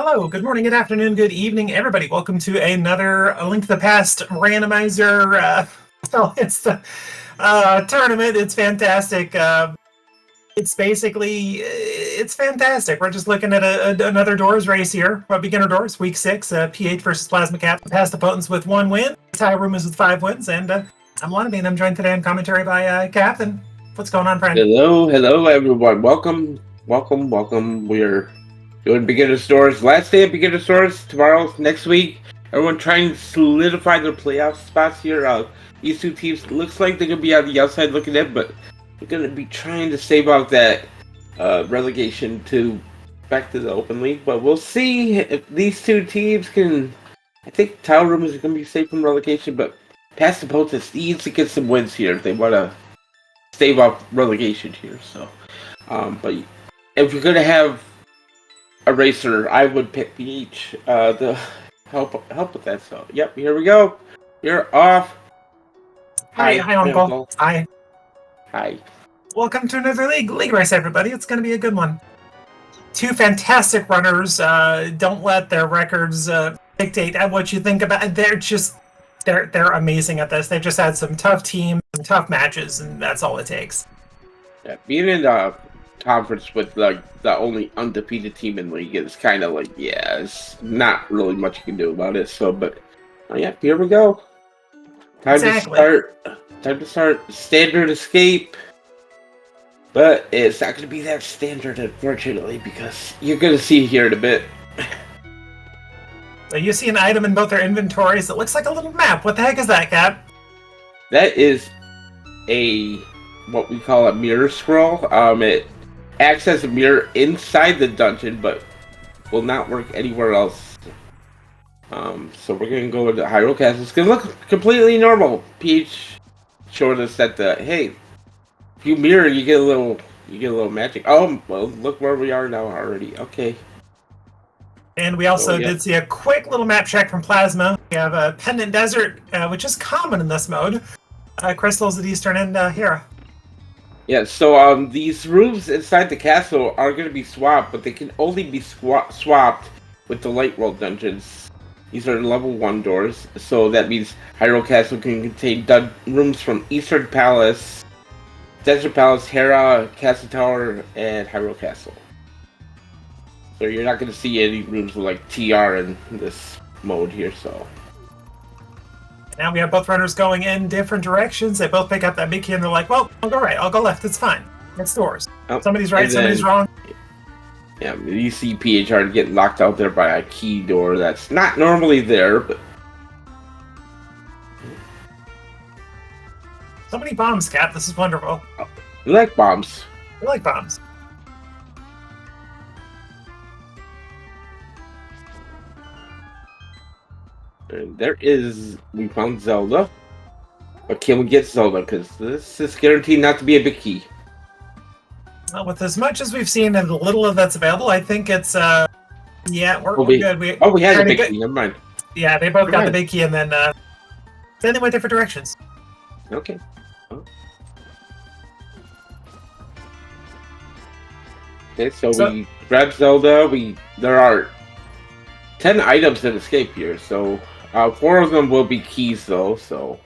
Hello, good morning, good afternoon, good evening, everybody. Welcome to another Link to the Past randomizer. It's the tournament. It's fantastic. It's fantastic. We're just looking at another Doors race here. Beginner Doors, Week 6, P8 versus Plasma Cap. Past the Potence with 1 win. Tie Roomies with 5 wins. And I'm Lonnie, and I'm joined today on commentary by Cap. And what's going on, friend? Hello, everyone. Welcome. We're doing Beginner Stores. Last day of Beginner Stores, tomorrow, next week. Everyone trying to solidify their playoff spots here. These two teams, looks like they're going to be on the outside looking in, but we're going to be trying to save out that relegation to back to the Open League. But we'll see if these two teams can... I think Tile Rooms is going to be safe from relegation, but Past the Potence needs to get some wins here if they want to stave off relegation here. So, but if you're gonna have a racer, I would pick Beach to help with that. So, yep, here we go. You're off. Hi, Uncle. Hi. Welcome to another league race, everybody. It's going to be a good one. Two fantastic runners. Don't let their records dictate what you think about. They're amazing at this. They've just had some tough teams, some tough matches, and that's all it takes. Yeah, being in the conference with the only undefeated team in the league is kind of like, yeah, it's not really much you can do about it. So, but yeah, here we go. Time to start standard escape. But it's not going to be that standard, unfortunately, because you're going to see here in a bit. So you see an item in both their inventories that looks like a little map. What the heck is that, Cap? That is what we call a mirror scroll. It acts as a mirror inside the dungeon, but will not work anywhere else. So we're gonna go into Hyrule Castle. It's gonna look completely normal. Peach showed us that hey, if you mirror, you get a little magic. Oh, well, look where we are now already. Okay. And we also did see a quick little map check from Plasma. We have a Pendant Desert, which is common in this mode. Crystals at Eastern and Hera. Yeah, so these roofs inside the castle are going to be swapped, but they can only be swapped with the Light World dungeons. These are level 1 doors, so that means Hyrule Castle can contain rooms from Eastern Palace, Desert Palace, Hera, Castle Tower, and Hyrule Castle. So you're not going to see any rooms with like TR in this mode here, so... Now we have both runners going in different directions. They both pick up that big key and they're like, well, I'll go right, I'll go left, it's fine. It's doors. Oh, somebody's right, somebody's wrong. Yeah, you see PHR get locked out there by a key door that's not normally there, but... So many bombs, Cap, this is wonderful. Oh, we like bombs. We like bombs. And we found Zelda. But can we get Zelda? Because this is guaranteed not to be a big key. Well, with as much as we've seen and the little of that's available, I think it's, yeah, we're good. We had a big key, never mind. Yeah, they both got the big key, and then they went different directions. Okay. Oh. Okay, so we grab Zelda. There are 10 items that escape here, so 4 of them will be keys, though. So,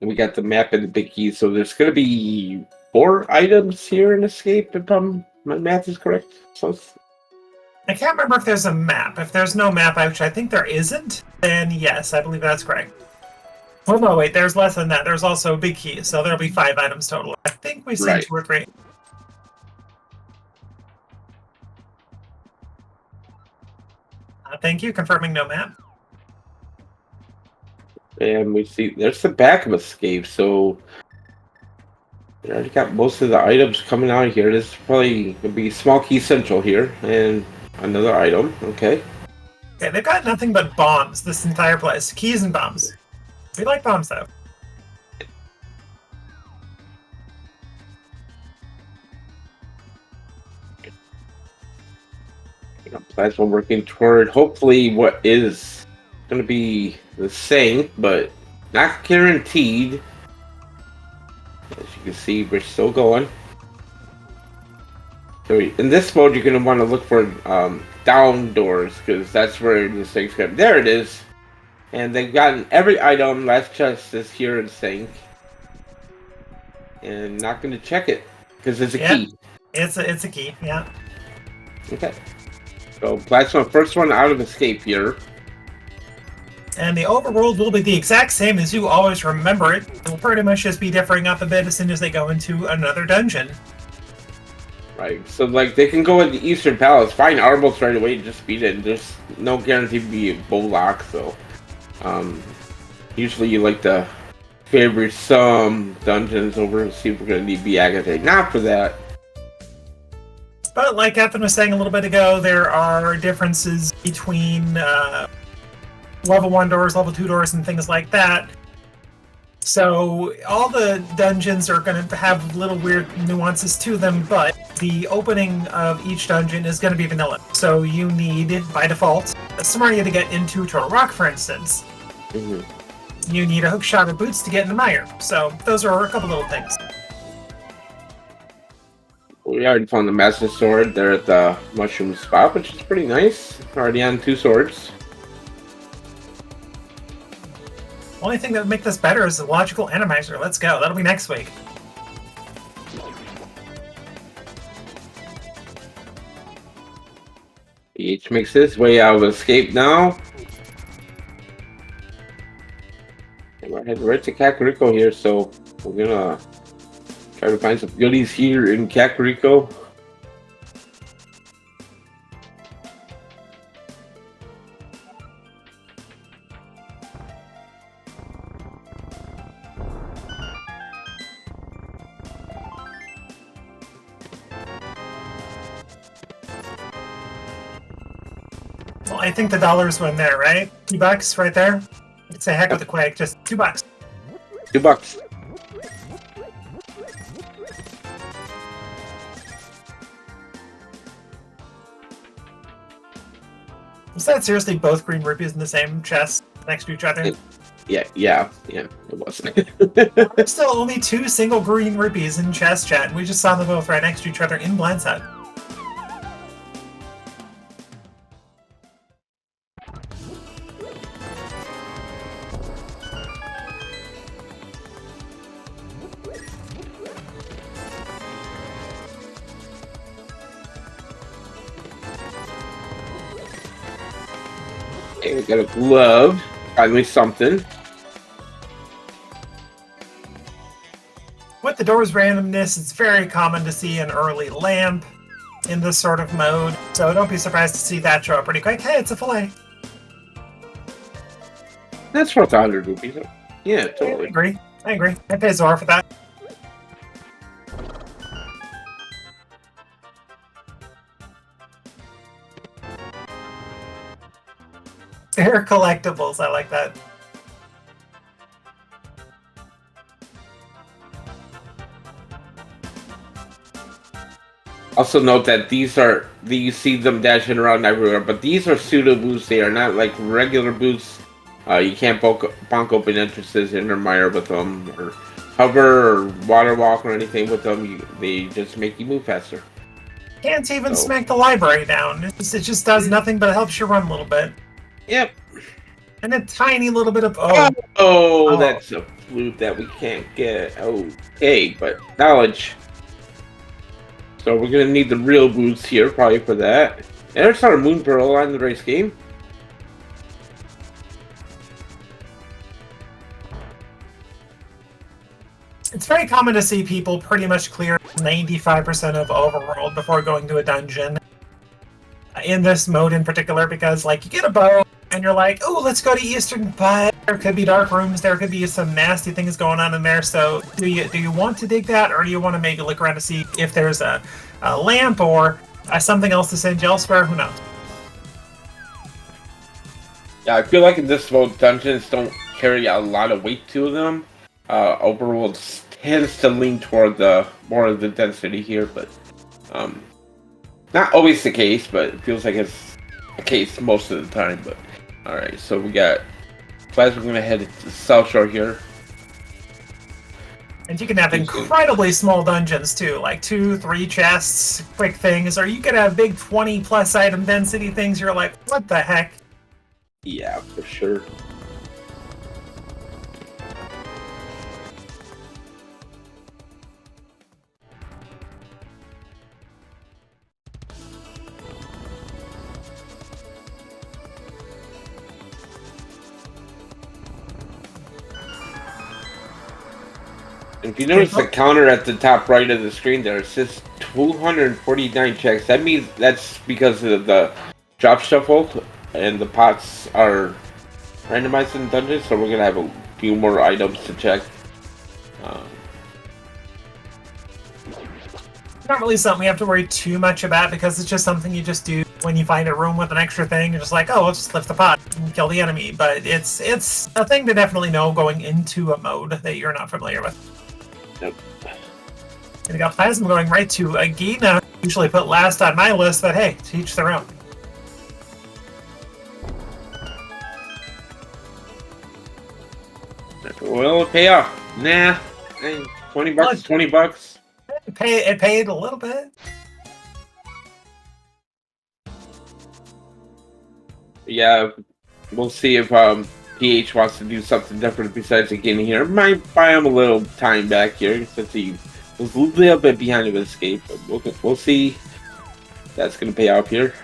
we got the map and the big keys. So there's going to be 4 items here in escape, if my math is correct. So I can't remember if there's a map. If there's no map, which I think there isn't, then yes, I believe that's correct. Well, no, wait, there's less than that. There's also a big key, so there'll be 5 items total. I think we've seen 2 or 3. Thank you, confirming no map. And we see there's the back of escape, so we already got most of the items coming out here. This is probably going to be small key central here, and another item. Okay. Okay, they've got nothing but bombs this entire place. Keys and bombs. We like bombs, though. Plasma working toward hopefully what is going to be the same, but not guaranteed. As you can see, we're still going. So in this mode, you're going to want to look for down doors, because that's where the things come. There it is. And they've gotten every item. Last chest is here in sync. And not going to check it, because it's a key. It's a key, yeah. Okay. So last one, first one out of escape here. And the overworld will be the exact same as you always remember it. It will pretty much just be differing up a bit as soon as they go into another dungeon. Right, so like they can go in the Eastern Palace, find Arbos right away and just beat it. And there's no guarantee to be a bow lock, so usually you like to favor some dungeons over see if we're gonna need Biagate. Not for that. But like Ethan was saying a little bit ago, there are differences between level 1 doors, level 2 doors, and things like that. So all the dungeons are going to have little weird nuances to them, but the opening of each dungeon is going to be vanilla. So you need, by default, a Samaria to get into Turtle Rock, for instance. Mm-hmm. You need a hookshot or boots to get into Mire. So those are a couple little things. We already found the Master Sword there at the Mushroom Spot, which is pretty nice. Already on 2 swords. Only thing that would make this better is the logical randomizer. Let's go. That'll be next week. Each makes his way out of escape now. And we're heading right to Kakariko here, so we're gonna try to find some goodies here in Kakariko. Well, I think the dollars win there, right? $2 right there. It's a heck of the quake, just $2. $2. Was that seriously both green rupees in the same chest next to each other? Yeah, it was. There's still only 2 single green rupees in chest chat, and we just saw them both right next to each other in blindside. Okay, we got a glove. Finally something. With the door's randomness, it's very common to see an early lamp in this sort of mode, so don't be surprised to see that show up pretty quick. Hey, it's a fillet. That's worth 100 rupees. Yeah, totally. I agree. I pay Zora for that. They're collectibles. I like that. Also note that you see them dashing around everywhere, but these are pseudo boosts. They are not like regular boosts. You can't bonk open entrances in or mire with them, or hover or water walk or anything with them. They just make you move faster. Can't even smack the library down. It just does nothing but helps you run a little bit. Yep. And a tiny little bit of That's a flute that we can't get. Okay, but knowledge. So we're gonna need the real boots here, probably for that. And there's our Moon Pearl on the race game. It's very common to see people pretty much clear 95% of overworld before going to a dungeon. In this mode in particular, because like you get a bow and you're like, oh, let's go to Eastern, but there could be dark rooms, there could be some nasty things going on in there. So do you want to dig that, or do you want to maybe look around to see if there's a lamp or something else to send you elsewhere? Who knows? Yeah, I feel like in this mode, dungeons don't carry a lot of weight to them. Overworld tends to lean toward more of the density here, but not always the case, but it feels like it's the case most of the time. But alright, so we got We're gonna head to the South Shore here. And you can have incredibly small dungeons too, like 2, 3 chests, quick things, or you could have big 20+ item density things. You're like, what the heck? Yeah, for sure. If you notice the counter at the top right of the screen there, it says 249 checks. That means that's because of the drop shuffle and the pots are randomized in dungeons, so we're gonna have a few more items to check. Not really something you have to worry too much about because it's just something you just do when you find a room with an extra thing. You're just like, oh, let's just lift the pot and kill the enemy. But it's a thing to definitely know going into a mode that you're not familiar with. Yep. And we got Plasma going right to Agina. Usually put last on my list, but hey, to each their own. Will it pay off? Nah. $20 bucks, $20. It paid a little bit. Yeah, we'll see if PH wants to do something different besides getting here. Might buy him a little time back here since he was a little bit behind of his escape. But we'll see. That's gonna pay off here.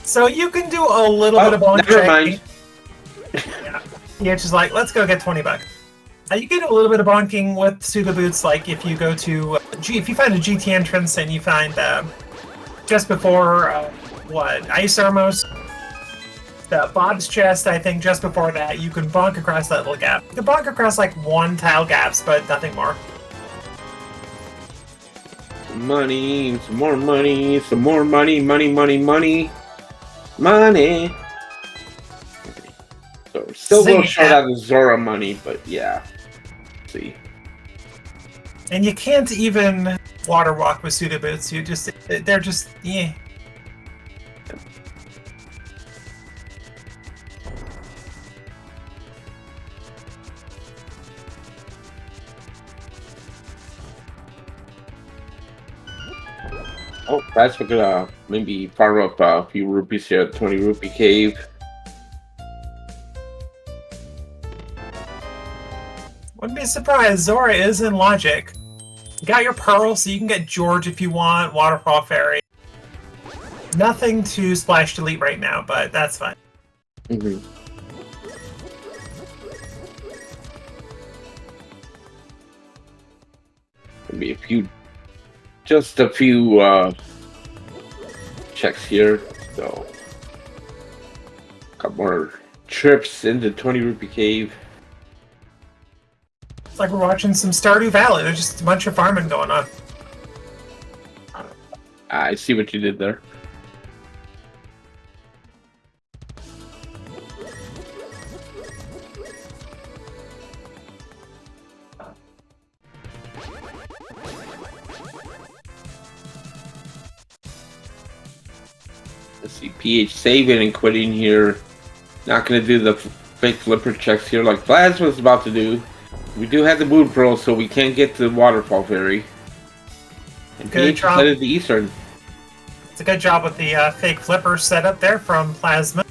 So you can do a little bit of bonk never mind. Yeah, just like let's go get $20. You get a little bit of bonking with pseudo boots, like if you go to if you find a GT entrance and you find just before Ice Armos, the Bob's chest. I think just before that, you can bonk across that little gap. You can bonk across like 1 tile gaps, but nothing more. Money, some more money, some more money, money. So we're still a little short on the Zora money, but yeah. Let's see. And you can't even water walk with pseudo boots. They're just yeah. Oh, perhaps we're gonna maybe farm up a few rupees here at 20 rupee cave. Wouldn't be surprised. Zora is in logic. You got your pearl, so you can get George if you want. Waterfall Fairy. Nothing to splash delete right now, but that's fine. Mm-hmm. Maybe just a few checks here. So, a couple more trips into 20 rupee cave. It's like we're watching some Stardew Valley. There's just a bunch of farming going on. I see what you did there. Let's see, PH saving and quitting here. Not going to do the fake flipper checks here like Plasma's about to do. We do have the Moon Pearl, so we can't get the Waterfall Fairy. And PH headed to Eastern. It's a good job with the fake flipper setup there from Plasma.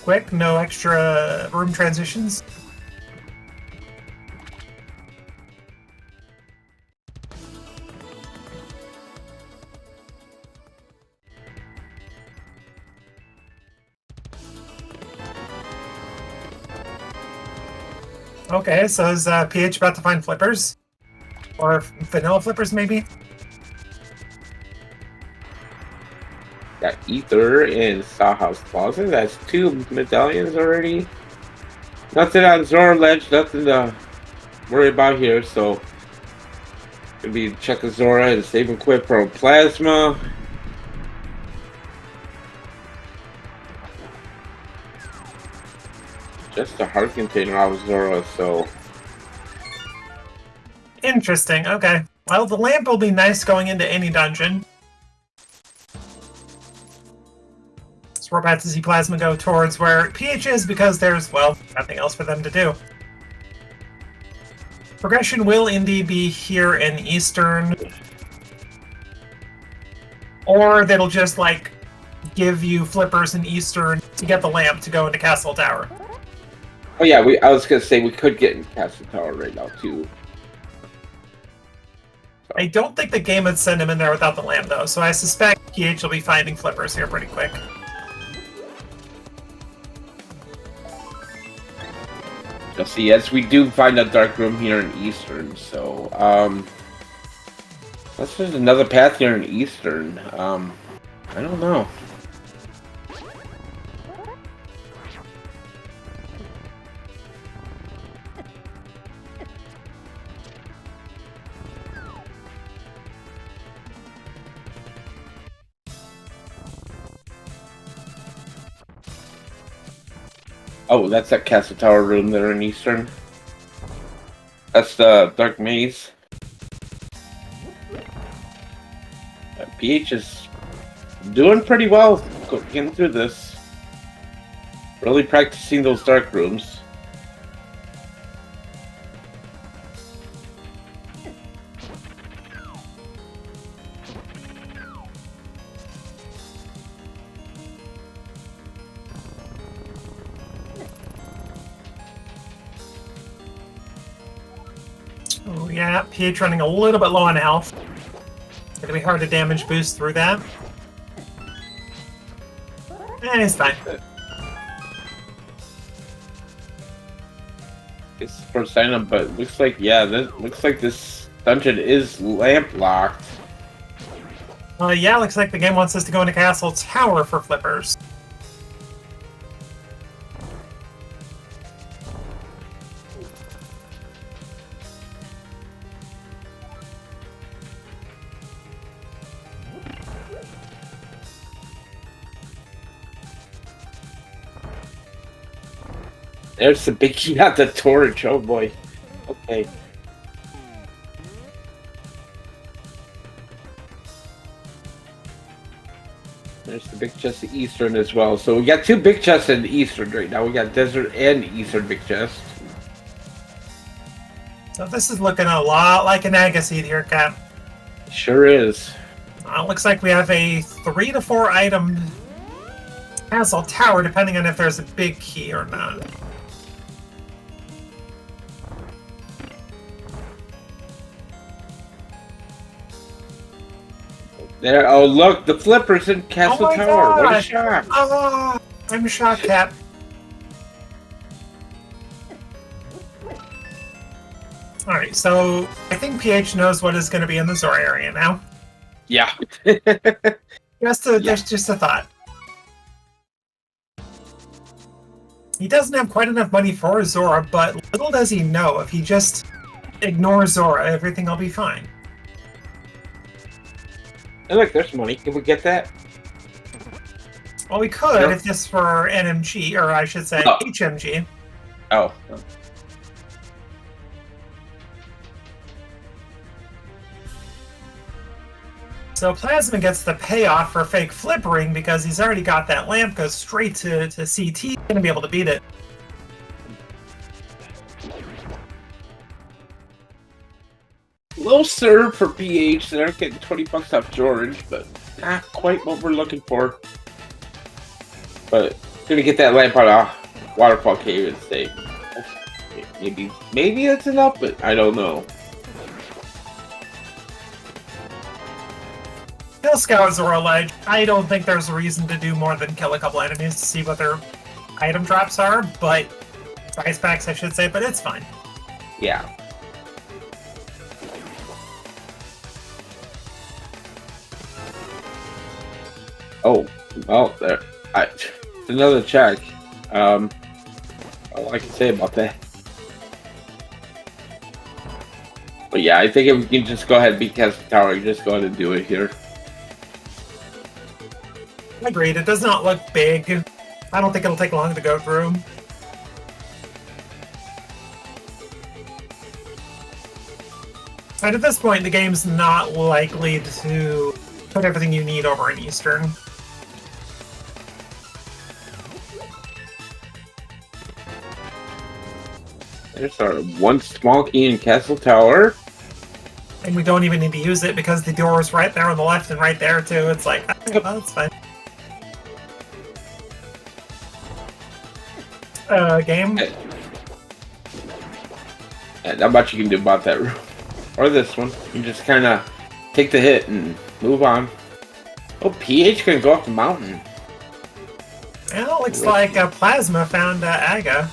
Quick, no extra room transitions. Okay, so is PH about to find flippers? Or vanilla flippers, maybe? Got Ether in Sawhouse Plaza. That's 2 medallions already. Nothing on Zora Ledge, nothing to worry about here, so gonna be checking Zora and save and quit for Plasma. Just a heart container out of Zora, so. Interesting, okay. Well, the lamp will be nice going into any dungeon. So we're about to see Plasma go towards where PH is because there's, well, nothing else for them to do. Progression will indeed be here in Eastern. Or they'll just, like, give you flippers in Eastern to get the lamp to go into Castle Tower. Oh yeah, I was gonna say we could get in Castle Tower right now too. I don't think the game would send him in there without the lamp, though, so I suspect PH will be finding flippers here pretty quick. You'll see, yes, we do find a dark room here in Eastern, so, unless there's another path here in Eastern, I don't know. Oh, that's that Castle Tower room there in Eastern. That's the Dark Maze. PH is doing pretty well getting through this. Really practicing those dark rooms. Oh yeah, PH running a little bit low on health. It's gonna be hard to damage boost through that. And it's fine. It's the first sign up, but looks like, yeah, looks like this dungeon is lamp locked. Yeah, looks like the game wants us to go into Castle Tower for flippers. There's the big key at the torch, oh boy. Okay. There's the big chest of Eastern as well. So we got two big chests in Eastern right now. We got Desert and Eastern big chest. So this is looking a lot like an Agassiz here, Cap. Sure is. Looks like we have a 3 to 4 item Castle Tower, depending on if there's a big key or not. There, oh look, the flipper's in Castle Tower. God. What a shock. Oh, I'm shocked, Cap. Alright, so I think PH knows what is going to be in the Zora area now. Yeah. There's just a thought. He doesn't have quite enough money for Zora, but little does he know, if he just ignores Zora, everything will be fine. Hey, look, there's money. Can we get that? Well, we could Sure. if this were NMG, or I should say Oh. HMG. Oh. So Plasma gets the payoff for fake flippering because he's already got that lamp, goes straight to CT, he's going to be able to beat it. Low serve for PH there, getting 20 bucks off George, but not quite what we're looking for. But gonna get that lamp on a waterfall cave and stay. Maybe that's enough, but I don't know. Kill Scout Zora Ledge. I don't think there's a reason to do more than kill a couple enemies to see what their item drops are, but price packs I should say, but it's fine. Yeah. Oh, well, there. Another check. All I can say about that. But yeah, I think if we can just go ahead and beat Castle Tower, you just go ahead and do it here. Agreed. It does not look big. I don't think it'll take long to go through. And at this point, the game's not likely to put everything you need over in Eastern. There's our one small key in Castle Tower. And we don't even need to use it because the door is right there on the left and right there too. It's like, oh, that's fine. Game? Yeah, not much you can do about that room. Or this one. You just kind of take the hit and move on. Oh, PH can go up the mountain. Well, looks like Plasma found Aga.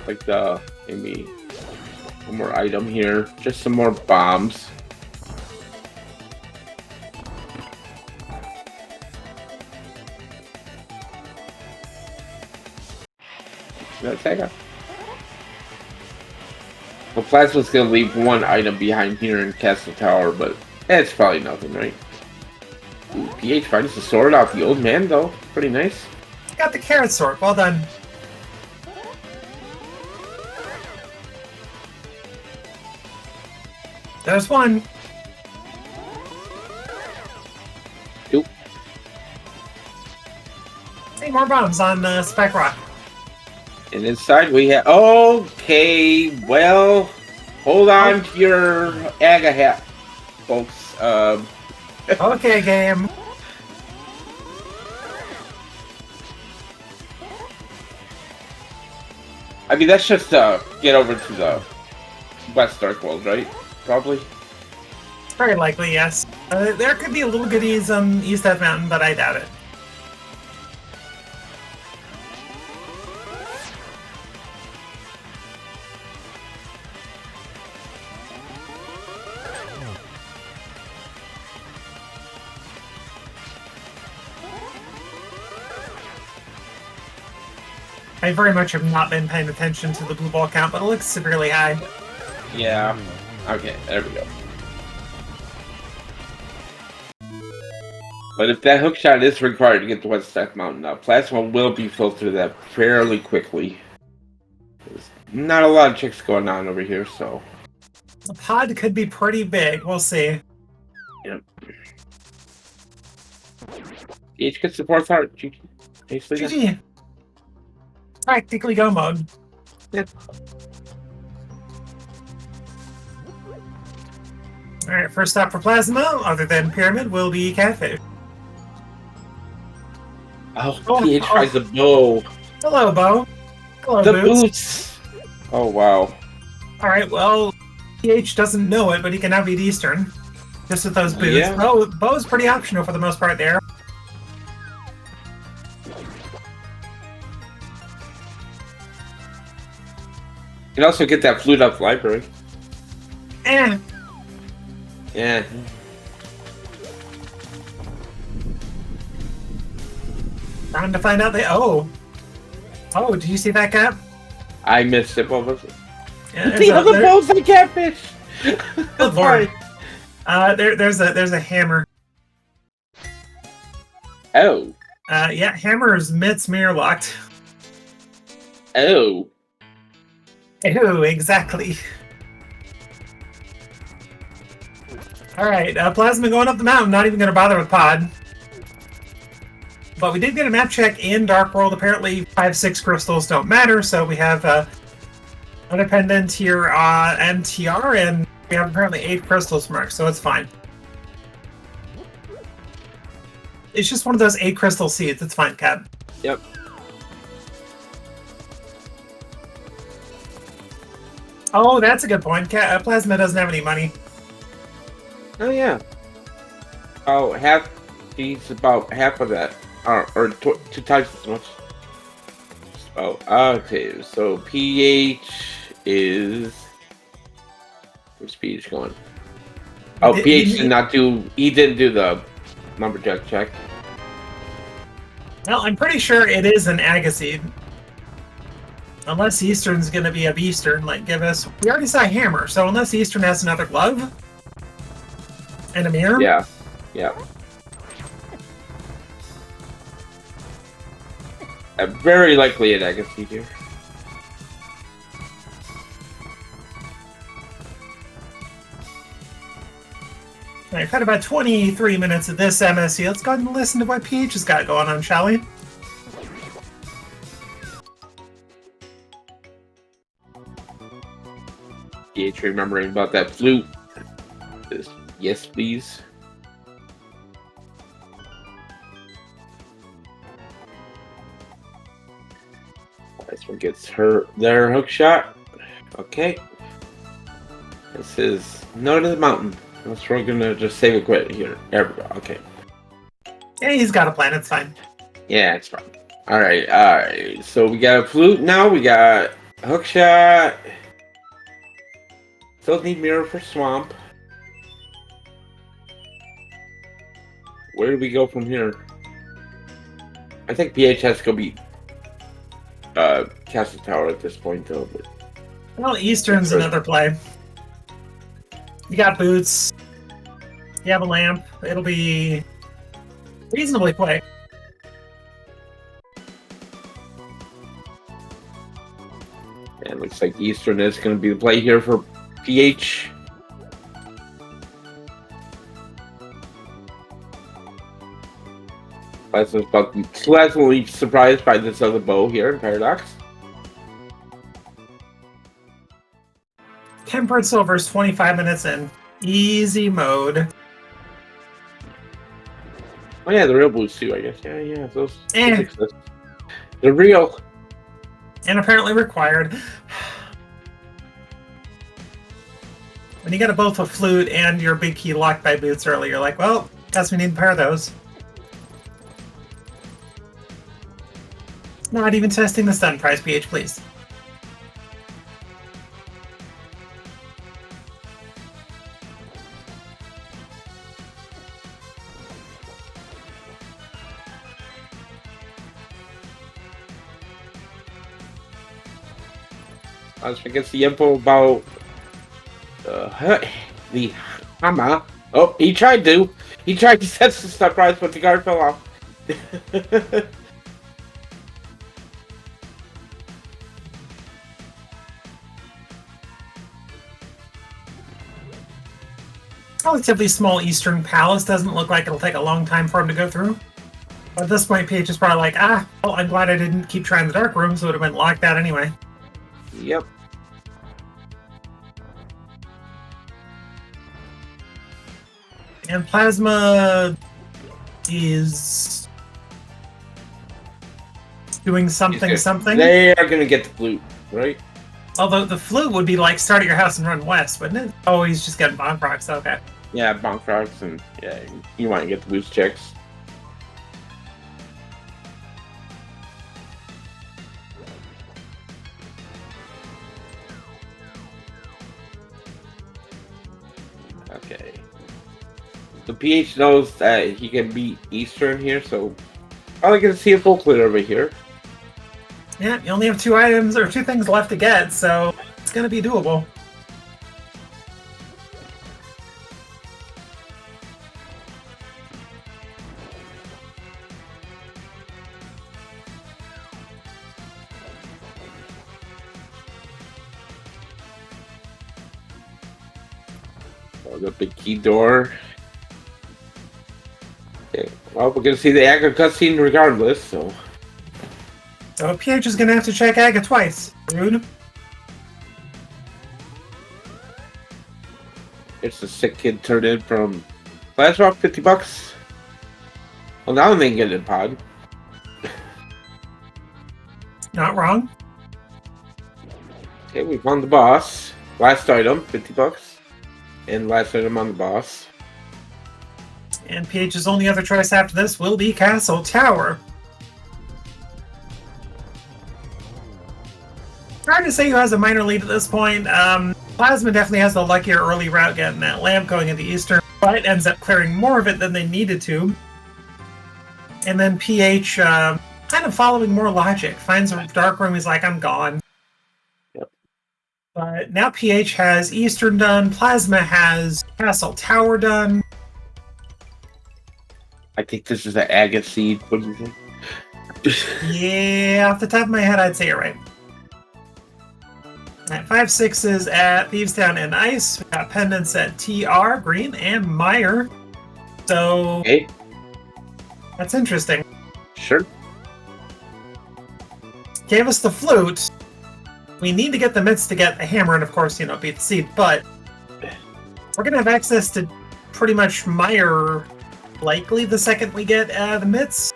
Like maybe one more item here. Just some more bombs. That's Aga. Well, Plasma's gonna leave one item behind here in Castle Tower, but it's probably nothing, right? Ooh, PH finds the sword off the old man, though. Pretty nice. Got the carrot sword. Well done. There's one. Oop. Hey, more bombs on Spike Rock. And inside we have... Okay, well... Hold on to your Aga hat, folks. Okay, game. I mean, that's just get over to the West Dark World, right? Probably. Very likely, yes. There could be a little goodies on East Death Mountain, but I doubt it. I very much have not been paying attention to the blue ball count, but it looks severely high. Yeah. Okay, there we go. But if that hook shot is required to get to West Death Mountain, Plasma will be filtered through that fairly quickly. There's not a lot of checks going on over here, so... The pod could be pretty big. We'll see. Yep. Each gets the fourth heart. GG. Practically go mode. Yep. Alright, first stop for Plasma, other than Pyramid, will be Catfish. Oh, PH tries the bow. Hello, Bo. Hello, The Boots. boots! Oh, wow. Alright, well, PH doesn't know it, but he can now beat Eastern. Just with those boots. Yeah. Bo's pretty optional for the most part there. You can also get that flute up library. Eh. Yeah. Time to find out oh, did you see that gap? I missed it. What was it? Yeah, The other bow's the catfish! Good lord. There's a hammer. Oh. Yeah, hammer's mitts mirror locked. Oh. Ew, exactly. Alright, Plasma going up the mountain, not even going to bother with Pod. But we did get a map check in Dark World. Apparently 5-6 crystals don't matter, so we have Independent here on MTR, and we have apparently 8 crystals marked, so it's fine. It's just one of those 8 crystal seeds, it's fine, Cap. Yep. Oh, that's a good point. Plasma doesn't have any money. Oh, yeah. Oh, he's about half of that. Or 2 times as much. Oh, okay. So PH is... Where's PH going? Oh, PH did not do... He didn't do the lumberjack check. Well, I'm pretty sure it is an Agassiz. Unless Eastern's going to be a Beastern, like give us... We already saw Hammer, so unless Eastern has another glove... And a mirror? Yeah. Yeah. Very likely an Agassiz here. Alright, we've had about 23 minutes of this MSC. Let's go ahead and listen to what PH has got going on, shall we? PH remembering about that flute. Yes, please. This one gets her their hook shot. Okay. This is Note of the Mountain. Unless we're gonna just save it quick here. There we go. Okay. Yeah, he's got a plan. It's fine. Yeah, it's fine. Alright. So we got a flute now. We got a hook shot. Still need mirror for swamp. Where do we go from here? I think PH has to go beat Castle Tower at this point, though. But... Well, Eastern's another play. You got boots. You have a lamp. It'll be reasonably quick. And it looks like Eastern is going to be the play here for PH. Plasma's about to be pleasantly surprised by this other bow here in Paradox. Tempered Silver's 25 minutes in. Easy mode. Oh yeah, the real blues too, I guess. Yeah, those Eh. exist. They're real. And apparently required. When you get a both a flute and your big key locked by boots early, you're like, well, guess we need a pair of those. Not even testing the stun price, PH, please. As we get the info about the hammer. Oh, he tried to set the surprise, but the guard fell off. Relatively small Eastern Palace. Doesn't look like it'll take a long time for him to go through. But at this point, PH is probably like, well, I'm glad I didn't keep trying the dark room, so it would have been locked out anyway. Yep. And Plasma is doing something. They are gonna get the flute, right? Although the flute would be like start at your house and run west, wouldn't it? Oh, he's just getting bonk rocks. Okay. Yeah, bonk rocks, and yeah, you want to get the boost checks. Okay. So PH knows that he can beat Eastern here, so probably gonna see a full clear over here. Yeah, you only have two items or two things left to get, so it's gonna be doable. Oh, the big key door. Okay, well, we're gonna see the Aga cutscene regardless, so. So PH is gonna have to check Aga twice. Rude. It's the sick kid turned in from Last Rock, $50. Well, now they can get it in pod. Not wrong. Okay, we found the boss. Last item, $50. And last item on the boss. And PH's only other choice after this will be Castle Tower. Hard to say who has a minor lead at this point. Plasma definitely has the luckier early route getting that lamp going into Eastern, but ends up clearing more of it than they needed to. And then PH, kind of following more logic, finds a dark room, he's like, I'm gone. Yep. But now PH has Eastern done, Plasma has Castle Tower done. I think this is the Aga seed. What do you think? Yeah, off the top of my head, I'd say you're right. Alright, 5/6s at Thievestown and Ice. We got pendants at TR, Green, and Meyer. So, Okay, that's interesting. sure. Gave us the flute, We need to get the mitts to get the hammer and, of course, beat the seed, but we're going to have access to pretty much Mire likely the second we get the mitts.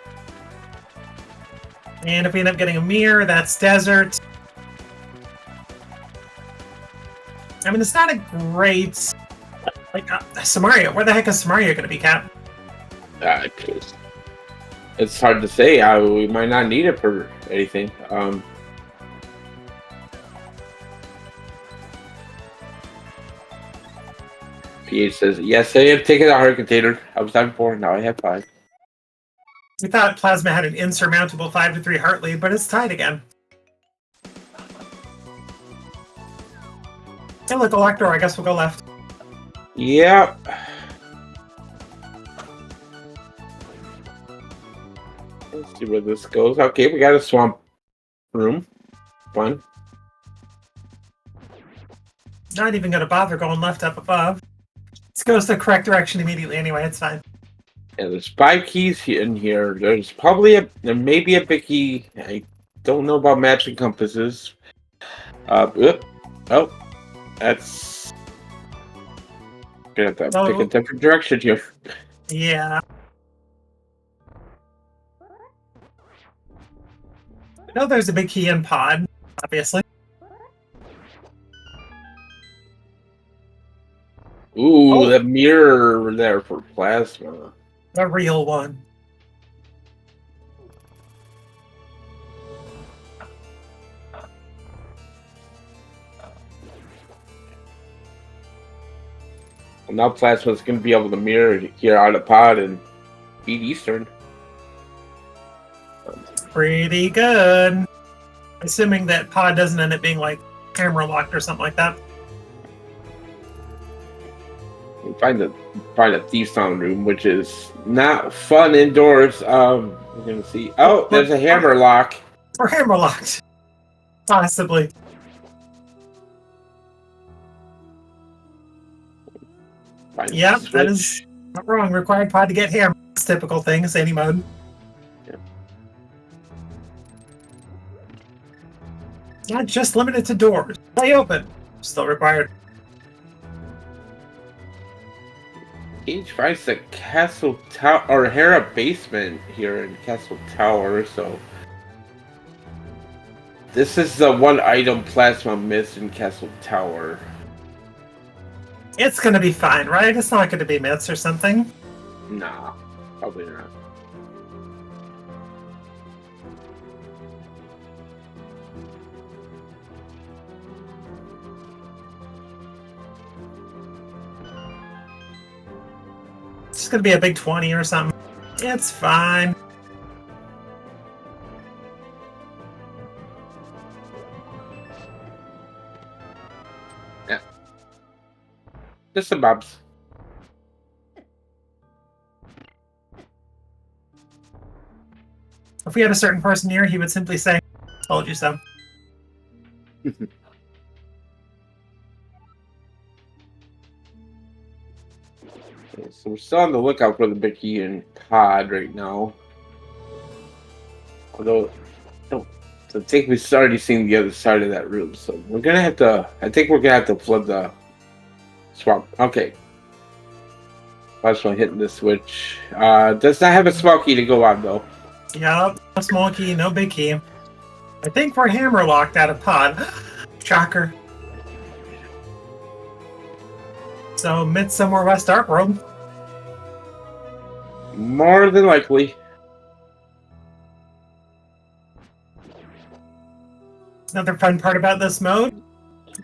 And if we end up getting a mirror, that's desert. I mean, it's not a great... Like, Samaria. Where the heck is Samaria going to be, Cap? It's hard to say. We might not need it for anything. PH says, yes, I have taken a heart container. I was down 4, now I have 5. We thought Plasma had an insurmountable 5-3 heart lead, but it's tied again. Hey, look, the locked door. I guess we'll go left. Yep. Let's see where this goes. Okay, we got a swamp room. Fun. Not even going to bother going left up above. This goes the correct direction immediately anyway. It's fine. Yeah, there's 5 keys in here. There's there may be a big key. I don't know about matching compasses. Oh, that's gonna have to pick a different direction here. Yeah. I know there's a big key in pod, obviously. Ooh, the mirror there for plasma. The real one. Well, now plasma's going to be able to mirror here out of pod and beat Eastern. Pretty good. Assuming that pod doesn't end up being like camera locked or something like that. Find a Thief Sound room, which is not fun indoors. We're gonna see. Oh, there's a hammer lock. Or hammer locked. Possibly. Yeah, that is not wrong. Required pod to get hammer. It's typical things, any mode. Yeah. Not just limited to doors. Play open. Still required. Each finds the Castle Tower or Hera basement here in Castle Tower, so this is the one item plasma missed in Castle Tower. It's gonna be fine, right? It's not gonna be myths or something. Nah, probably not. It's just gonna be a big 20 or something. It's fine. Yeah. Just some bobs. If we had a certain person here, he would simply say, "Told you so." Okay, so we're still on the lookout for the big key in pod right now. Although, I think we've already seen the other side of that room, so we're gonna have to. I think we're gonna have to flood the swamp. Okay. Last one hitting the switch. Does not have a small key to go on though. Yup, no small key, no big key. I think we're hammer locked out of pod. Shocker. So, mid somewhere West Dark World. More than likely. Another fun part about this mode,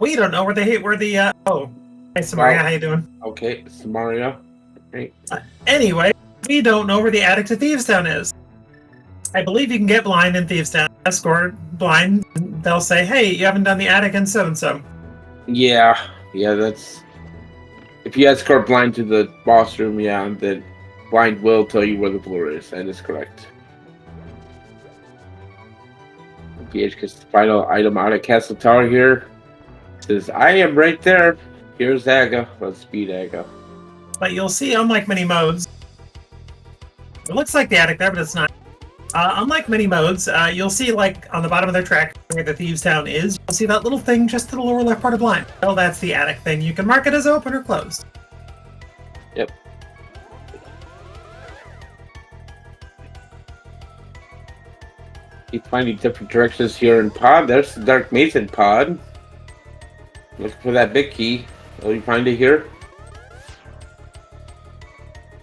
we don't know where the oh, hey Samaria, how you doing? Okay, Samaria. Great. Anyway, we don't know where the attic to Thievestown is. I believe you can get blind in Thievestown. Escort blind. They'll say, "Hey, you haven't done the attic and so and so." Yeah, that's. If you escort blind to the boss room, yeah, then blind will tell you where the floor is. That is correct. PH gets the final item out of Castle Tower here. Says, I am right there. Here's Aga. Let's speed Aga. But you'll see, unlike many modes, it looks like the attic there, but it's not. Unlike many modes, you'll see, like, on the bottom of their track where the Thieves Town is, you'll See that little thing just to the lower left part of the line? Well, that's the attic thing. You can mark it as open or closed. Yep. Keep finding different directions here in pod. There's the Dark Mason pod. Look for that big key. Will you find it here?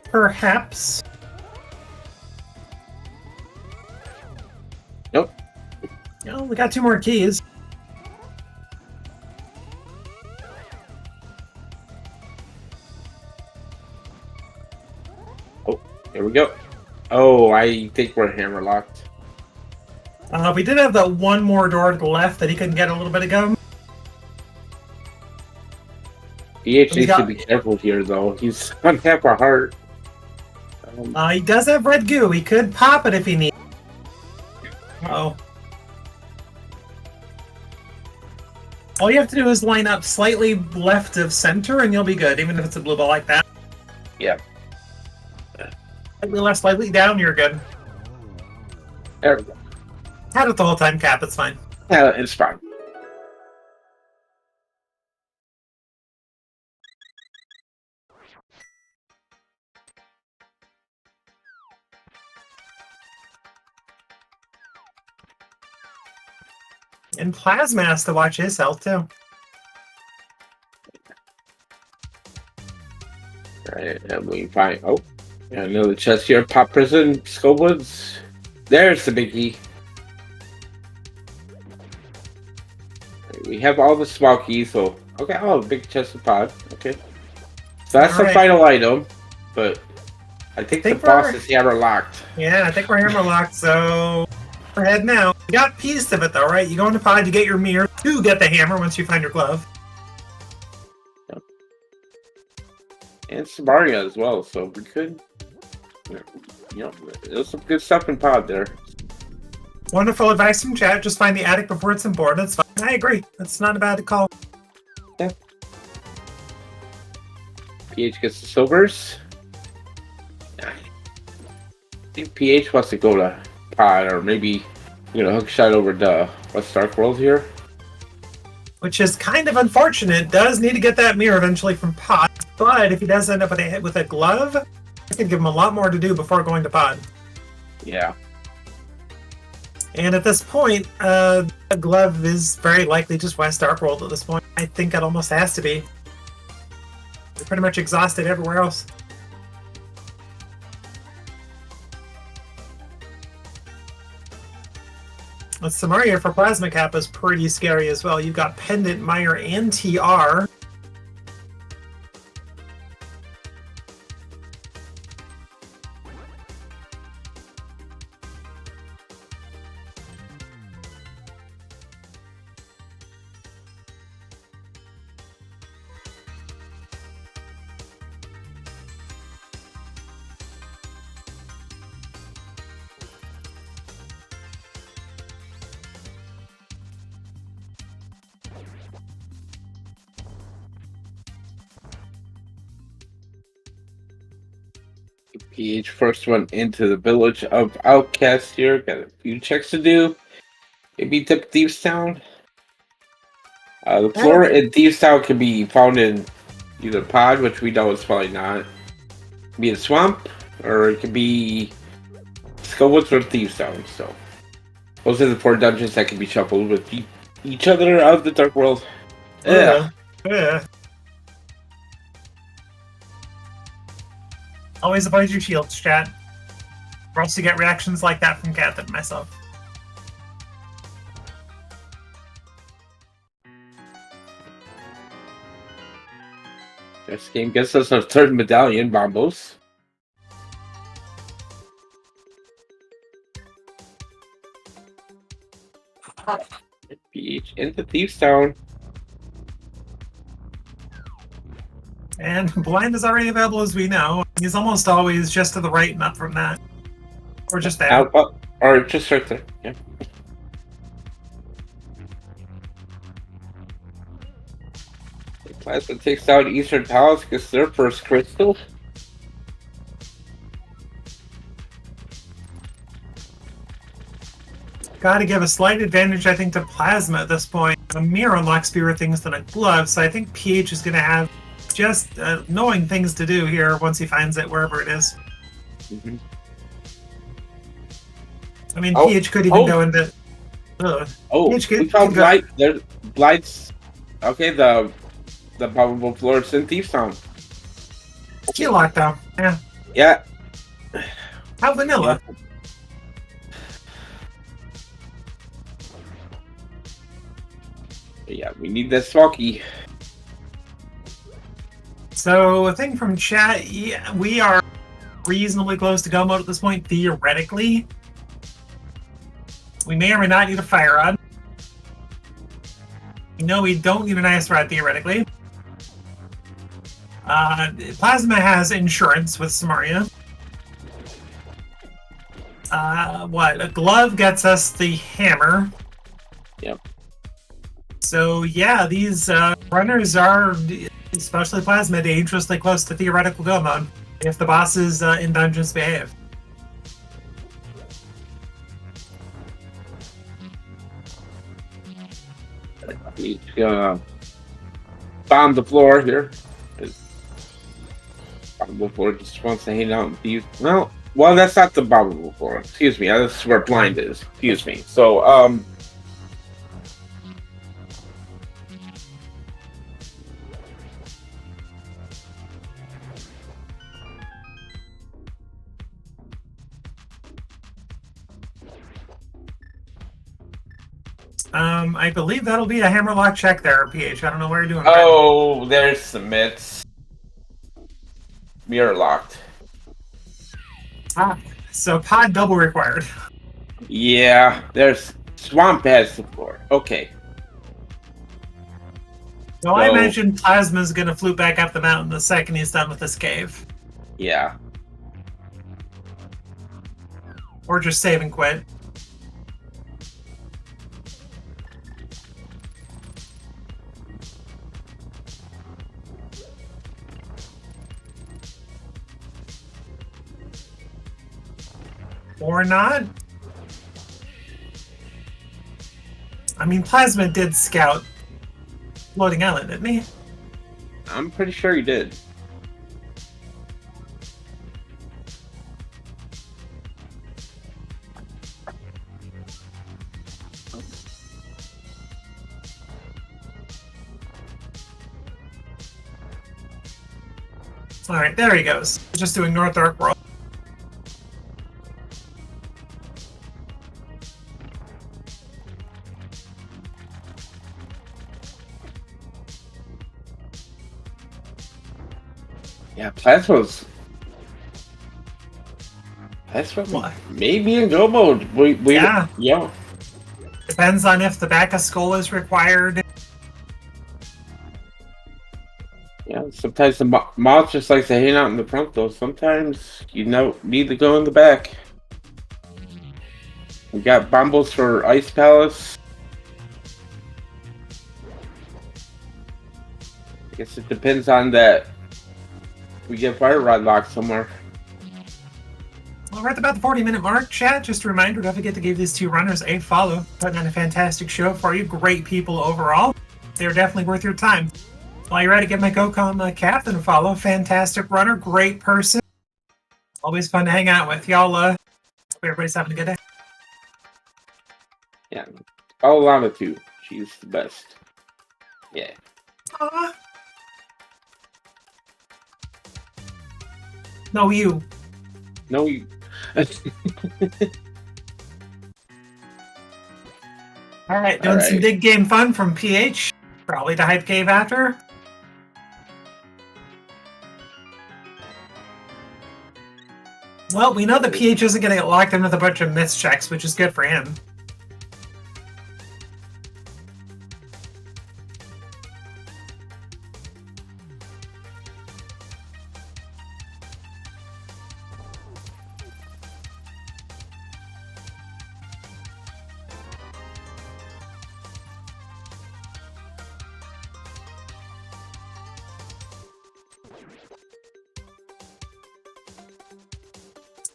Perhaps. Nope. Oh, we got 2 more keys. Oh, here we go. Oh, I think we're hammer locked. We did have that one more door to the left that he couldn't get a little bit ago. PH needs to be careful here, though. He's on half a heart. He does have red goo. He could pop it if he needs. Uh-oh. All you have to do is line up slightly left of center, and you'll be good, even if it's a blue ball like that. Yeah. Slightly left, slightly down, you're good. There we go. Had it the whole time, Cap. It's fine. Yeah, it's fine. And Plasma has to watch his health, too. Right, and we find... Oh, another chest here. Pop Prison, Scobwoods. There's the biggie. We have all the small keys, so... Okay, oh, big chest of pod. Okay. So that's the final item, but... I think the boss is hammer locked. Yeah, I think we're hammer locked, so... We're heading now. You got a piece of it, though, right? You go into pod, you get your mirror, to get the hammer once you find your glove. Yep. And Samaria as well, so we could... You know, there's some good stuff in pod there. Wonderful advice from chat. Just find the attic before it's important. It's fine. I agree. That's not a bad call. Yeah. PH gets the silvers. I think PH wants to go to pod, or maybe, you know, hook shot over to West Dark World here. Which is kind of unfortunate. Does need to get that mirror eventually from pod, but if he does end up with a glove, I can give him a lot more to do before going to pod. Yeah. And at this point, a glove is very likely just West Dark World at this point. I think it almost has to be. We're pretty much exhausted everywhere else. But Samaria for Plasma Cap is pretty scary as well. You've got Pendant, Meyer, and TR. PH first one into the village of Outcast here. Got a few checks to do. Maybe dip Thieves Town. The floor in Thieves Town can be found in either pod, which we know is probably not. It can be a swamp, or it could be Skullwoods or Thieves Town. So those are the 4 dungeons that can be shuffled with each other of the Dark World. Yeah. Always avoid your shields, chat. Or else you get reactions like that from Kath and myself. This game gets us our 3rd medallion, Bombos. PH into Thieves Town. And Blind is already available, as we know. He's almost always just to the right and up from that. Or just there. Or just right there, yeah. Plasma takes out Eastern Palace, gets their first crystal. Gotta give a slight advantage, I think, to Plasma at this point. a mirror unlocks fewer things than a glove, so I think PH is going to have just knowing things to do here once he finds it wherever it is. Mm-hmm. I mean, PH could even go into. We found Blight. There's Blight's. Okay, the probable floors in Thief Town. Key lockdown. Yeah. Yeah. How vanilla. Yeah, we need that Smoky. So, a thing from chat, yeah, we are reasonably close to go mode at this point, theoretically. We may or may not need a fire rod. We know we don't need an ice rod, theoretically. Plasma has insurance with Samaria. A glove gets us the hammer. Yep. So, yeah, these runners are, especially Plasma, dangerously close to theoretical go mode if the bosses in dungeons behave. Need to bomb the floor here. Bombable floor just wants to hang out and be. Well, that's not the bombable floor. Excuse me. That's where blind is. Excuse me. So, I believe that'll be a hammerlock check there, PH. I don't know where you're doing. Oh, there's submits. Mirror locked. So pod double required. Yeah, there's Swamp has the floor. Okay. So I imagine Plasma's gonna flute back up the mountain the second he's done with this cave. Yeah. Or just save and quit. Or not. I mean, Plasma did scout Floating Island, didn't he? I'm pretty sure he did. Alright, there he goes. Just doing North Arc World. Yeah, Plasma maybe in go mode. Yeah. Depends on if the back of skull is required. Yeah, sometimes the moth just likes to hang out in the front, though. Sometimes you need to go in the back. We got Bumbles for Ice Palace. I guess it depends on that. We get Fire Rod locked somewhere. Well, we're at about the 40-minute mark, chat. Just a reminder, don't forget to give these two runners a follow. Putting on a fantastic show for you. Great people overall. They're definitely worth your time. While you're at it, give my GoCom captain a follow. Fantastic runner, great person. Always fun to hang out with. Y'all, everybody's having a good day. Yeah. Follow Lana too. She's the best. Yeah. Aww. No, you. No, you. Alright, doing some big game fun from PH. Probably to Hype Cave after. Well, we know the PH isn't going to get locked in with a bunch of miss checks, which is good for him.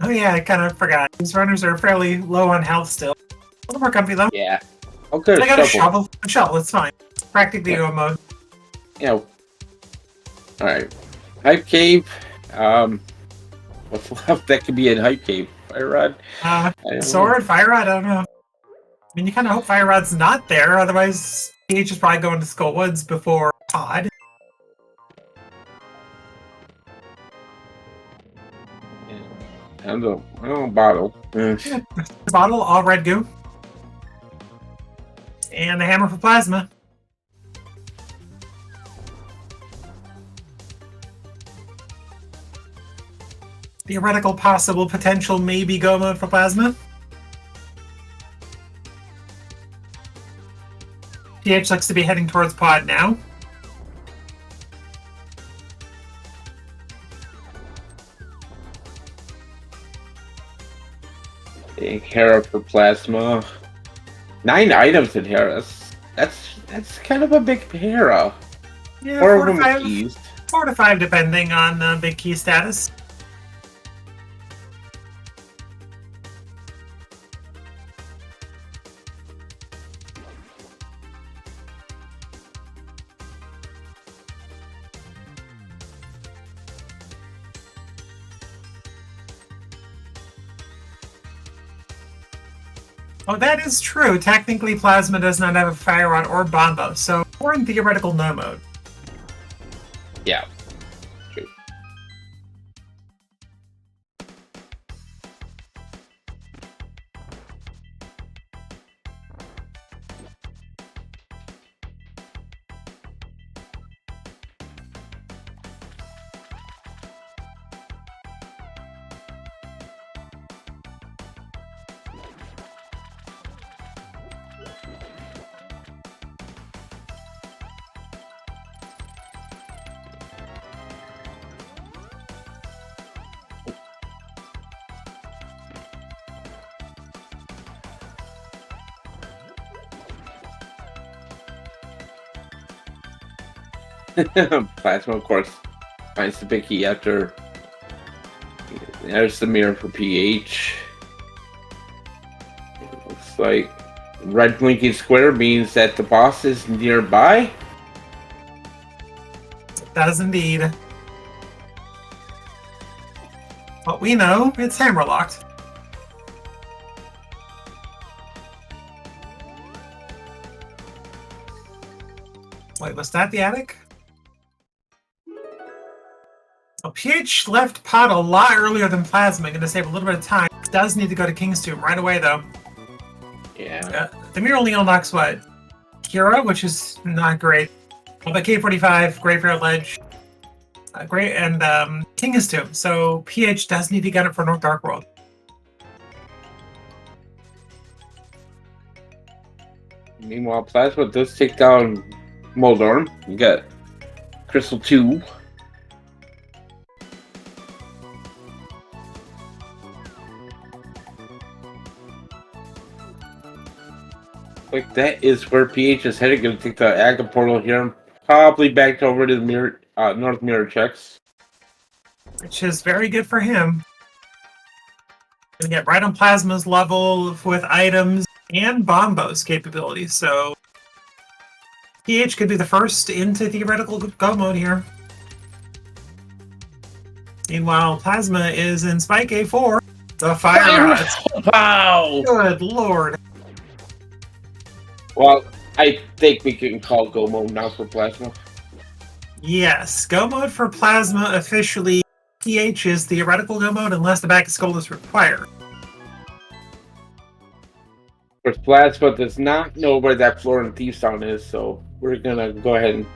Oh yeah, I kind of forgot. These runners are fairly low on health still. A little more comfy though. Yeah. Okay. I got a shovel. Shell, it's fine. Practically Yeah. go mode. Yeah. Alright. Hype Cave. What's left that could be in Hype Cave? Fire Rod? I don't know. Sword, Fire Rod, I don't know. I mean, you kind of hope Fire Rod's not there, otherwise PH is probably going to Skull Woods before Todd. I don't know. Bottle. Bottle, all red goo. And the hammer for plasma. Theoretical possible potential maybe go mode for plasma. PH looks to be heading towards pod now. Hera for plasma. 9 items in Hera. That's kind of a big Hera. Yeah, 4 of them keys. 4 to 5 depending on big key status. Oh, that is true. Technically, Plasma does not have a Fire Rod or Bombo, so we're in theoretical no mode. Yeah. True. Plasma, of course, finds the big key after. There's the mirror for PH. It looks like red blinking square means that the boss is nearby. It does indeed. But we know it's hammerlocked. Wait, was that the attic? Well, PH left pod a lot earlier than Plasma, going to save a little bit of time. Does need to go to King's Tomb right away, though. Yeah. The mirror only unlocks what? Kira, which is not great. But K45, Graveyard Ledge, great, and King's Tomb. So PH does need to get it for North Dark World. Meanwhile, Plasma does take down Moldorm. You got Crystal 2. Like that is where PH is headed. Gonna take the Aga portal here and probably back over to the mirror, North Mirror checks. Which is very good for him. Gonna get right on Plasma's level with items and Bombo's capabilities, so PH could be the first into theoretical go mode here. Meanwhile, Plasma is in Spike A4. The Fire Rods. Wow! Good lord. Well, I think we can call go mode now for Plasma. Yes, go mode for Plasma officially. PH is theoretical go mode unless the back of skull is required. Of course, Plasma does not know where that floor and Thief Sound is, so we're gonna go ahead and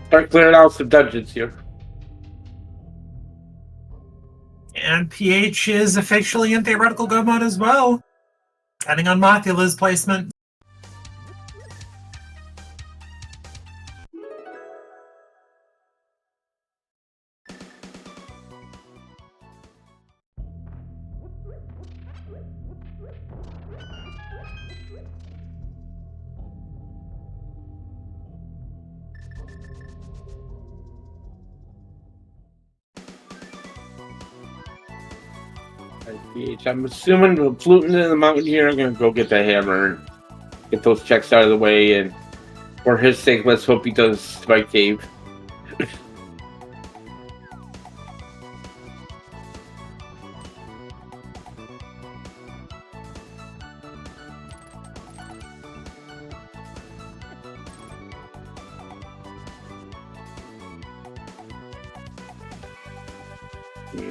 start clearing out some dungeons here. And PH is officially in theoretical go mode as well, depending on Mothula's placement. PH, I'm assuming we're floating in the mountain here. I'm gonna go get the hammer and get those checks out of the way and For his sake, let's hope he does Spike Cave.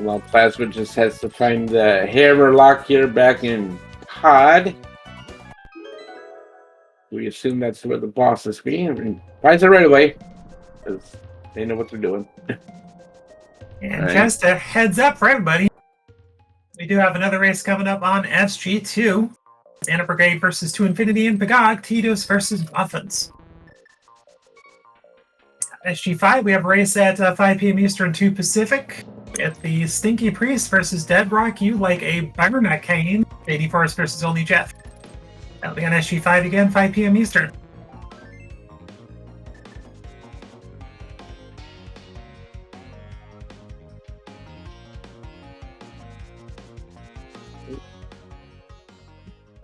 Well, Plasma just has to find the hammer lock here back in Pod. We assume that's where the boss is being. I mean, finds it right away, because they know what they're doing. And right. Just a heads up for everybody, we do have another race coming up on SG2. Anna Brigade versus 2 Infinity and Pagog, Tito's versus Potence. SG5, we have a race at 5 p.m. Eastern, 2 Pacific. At the Stinky Priest versus Dead Rock, you like a Barnet Cane. JD Forest versus Only Jeff. That'll be on SG5 again, 5 p.m. Eastern.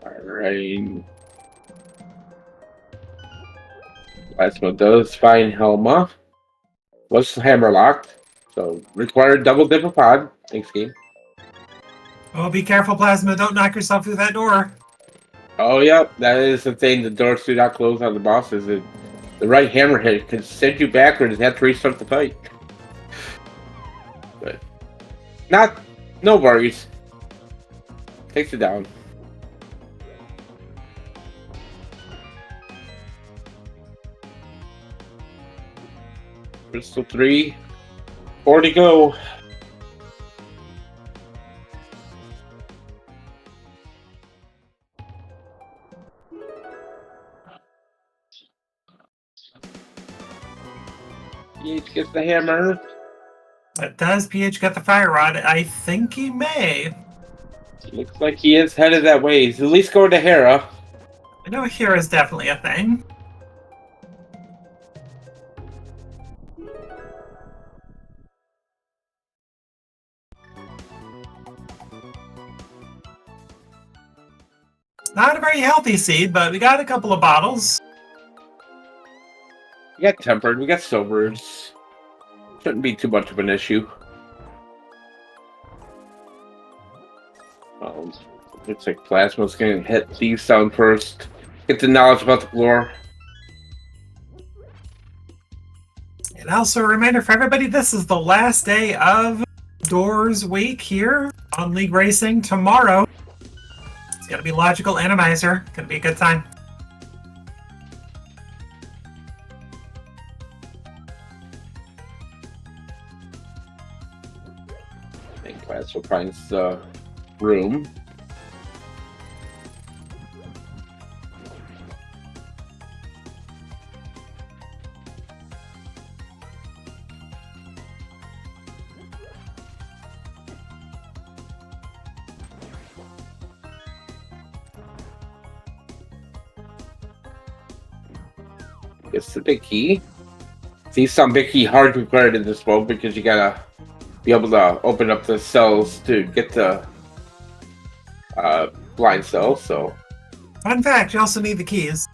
Alright. Plasma does find Helma. Was hammer locked. So, required double dip of pod. Thanks, game. Oh, be careful, Plasma. Don't knock yourself through that door. Oh, yep. That is the thing. The doors do not close on the bosses. The right hammer hit can send you backwards and have to restart the fight. But, no worries. Takes it down. Crystal 3. 4 to go. PH gets the hammer. But does PH get the fire rod? I think he may. Looks like he is headed that way. He's at least going to Hera. I know Hera is definitely a thing. Not a very healthy seed, but we got a couple of bottles. We got tempered, we got sobered. Shouldn't be too much of an issue. Looks like Plasma's gonna hit Thieves Down first. Get the knowledge about the floor. And also a reminder for everybody, this is the last day of Doors Week here on League Racing. Tomorrow, it's gonna be Logical Randomizer. Gonna be a good time. I think Plasma finds the room. It's the big key. See, some big key hard required in this mode because you gotta be able to open up the cells to get the blind cells. So, fun fact: you also need the keys.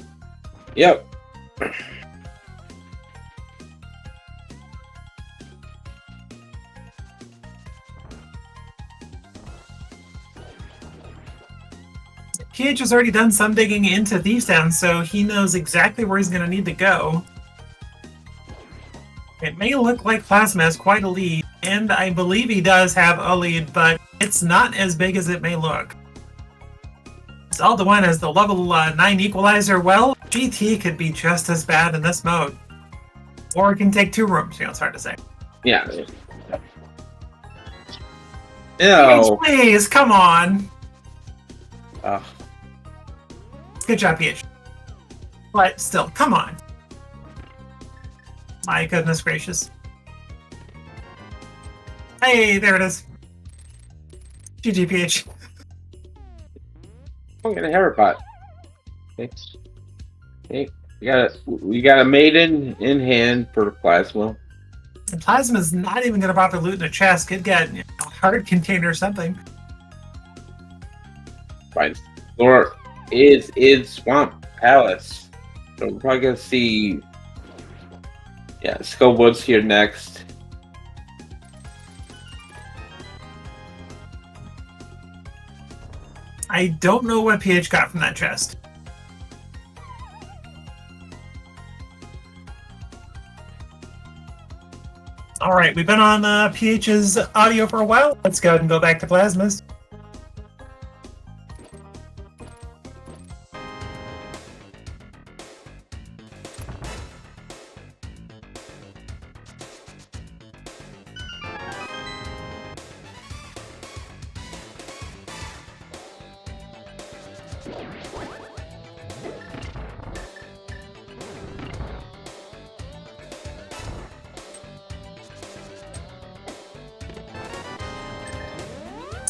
Yep. PH has already done some digging into Thieves Town, so he knows exactly where he's going to need to go. It may look like Plasma has quite a lead, and I believe he does have a lead, but it's not as big as it may look. Zelda 1 has the level 9 equalizer. Well, GT could be just as bad in this mode. Or it can take 2 rooms, you know, it's hard to say. Yeah. PH, please, come on! Good job, PH. But still, come on. My goodness gracious. Hey, there it is. GG, PH. I'm gonna have a pot. Okay. We got a maiden in hand for Plasma. And Plasma's not even gonna bother looting a chest. Could get, you know, a heart container or something. Fine. Floor is in Swamp Palace. So we're probably gonna see, yeah, Skullwood's here next. I don't know what PH got from that chest. All right, we've been on PH's audio for a while. Let's go ahead and go back to Plasma's.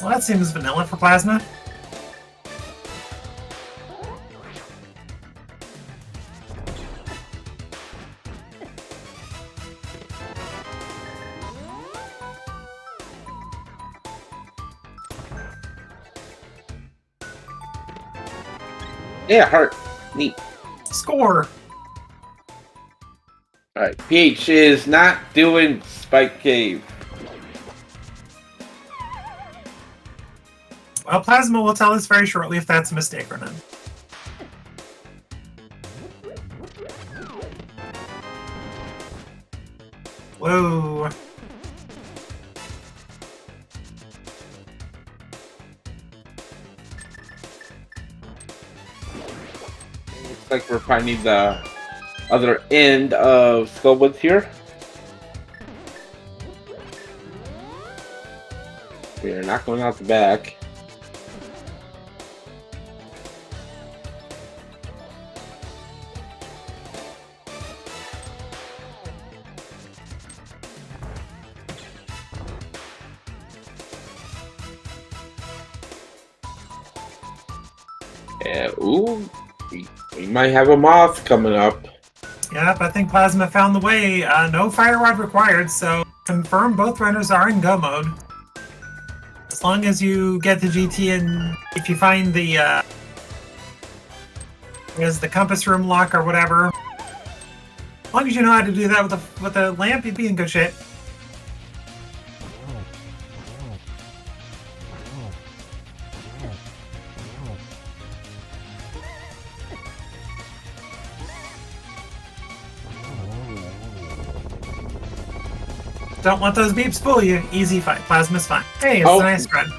Well, that seems vanilla for Plasma. Yeah, heart. Neat. Score! Alright, PH is not doing Spike Cave. Well, Plasma will tell us very shortly if that's a mistake or not. Whoa. Looks like we're finding the other end of Skullwoods here. We are not going out the back. Yeah, ooh, we might have a moth coming up. Yep, I think Plasma found the way. No fire rod required, so confirm both runners are in go mode. As long as you get the GT and if you find the the compass room lock or whatever, as long as you know how to do that with the lamp, you'd be in good shape. Don't want those beeps fool you. Easy fight. Plasma's fine. Hey, it's a nice rod.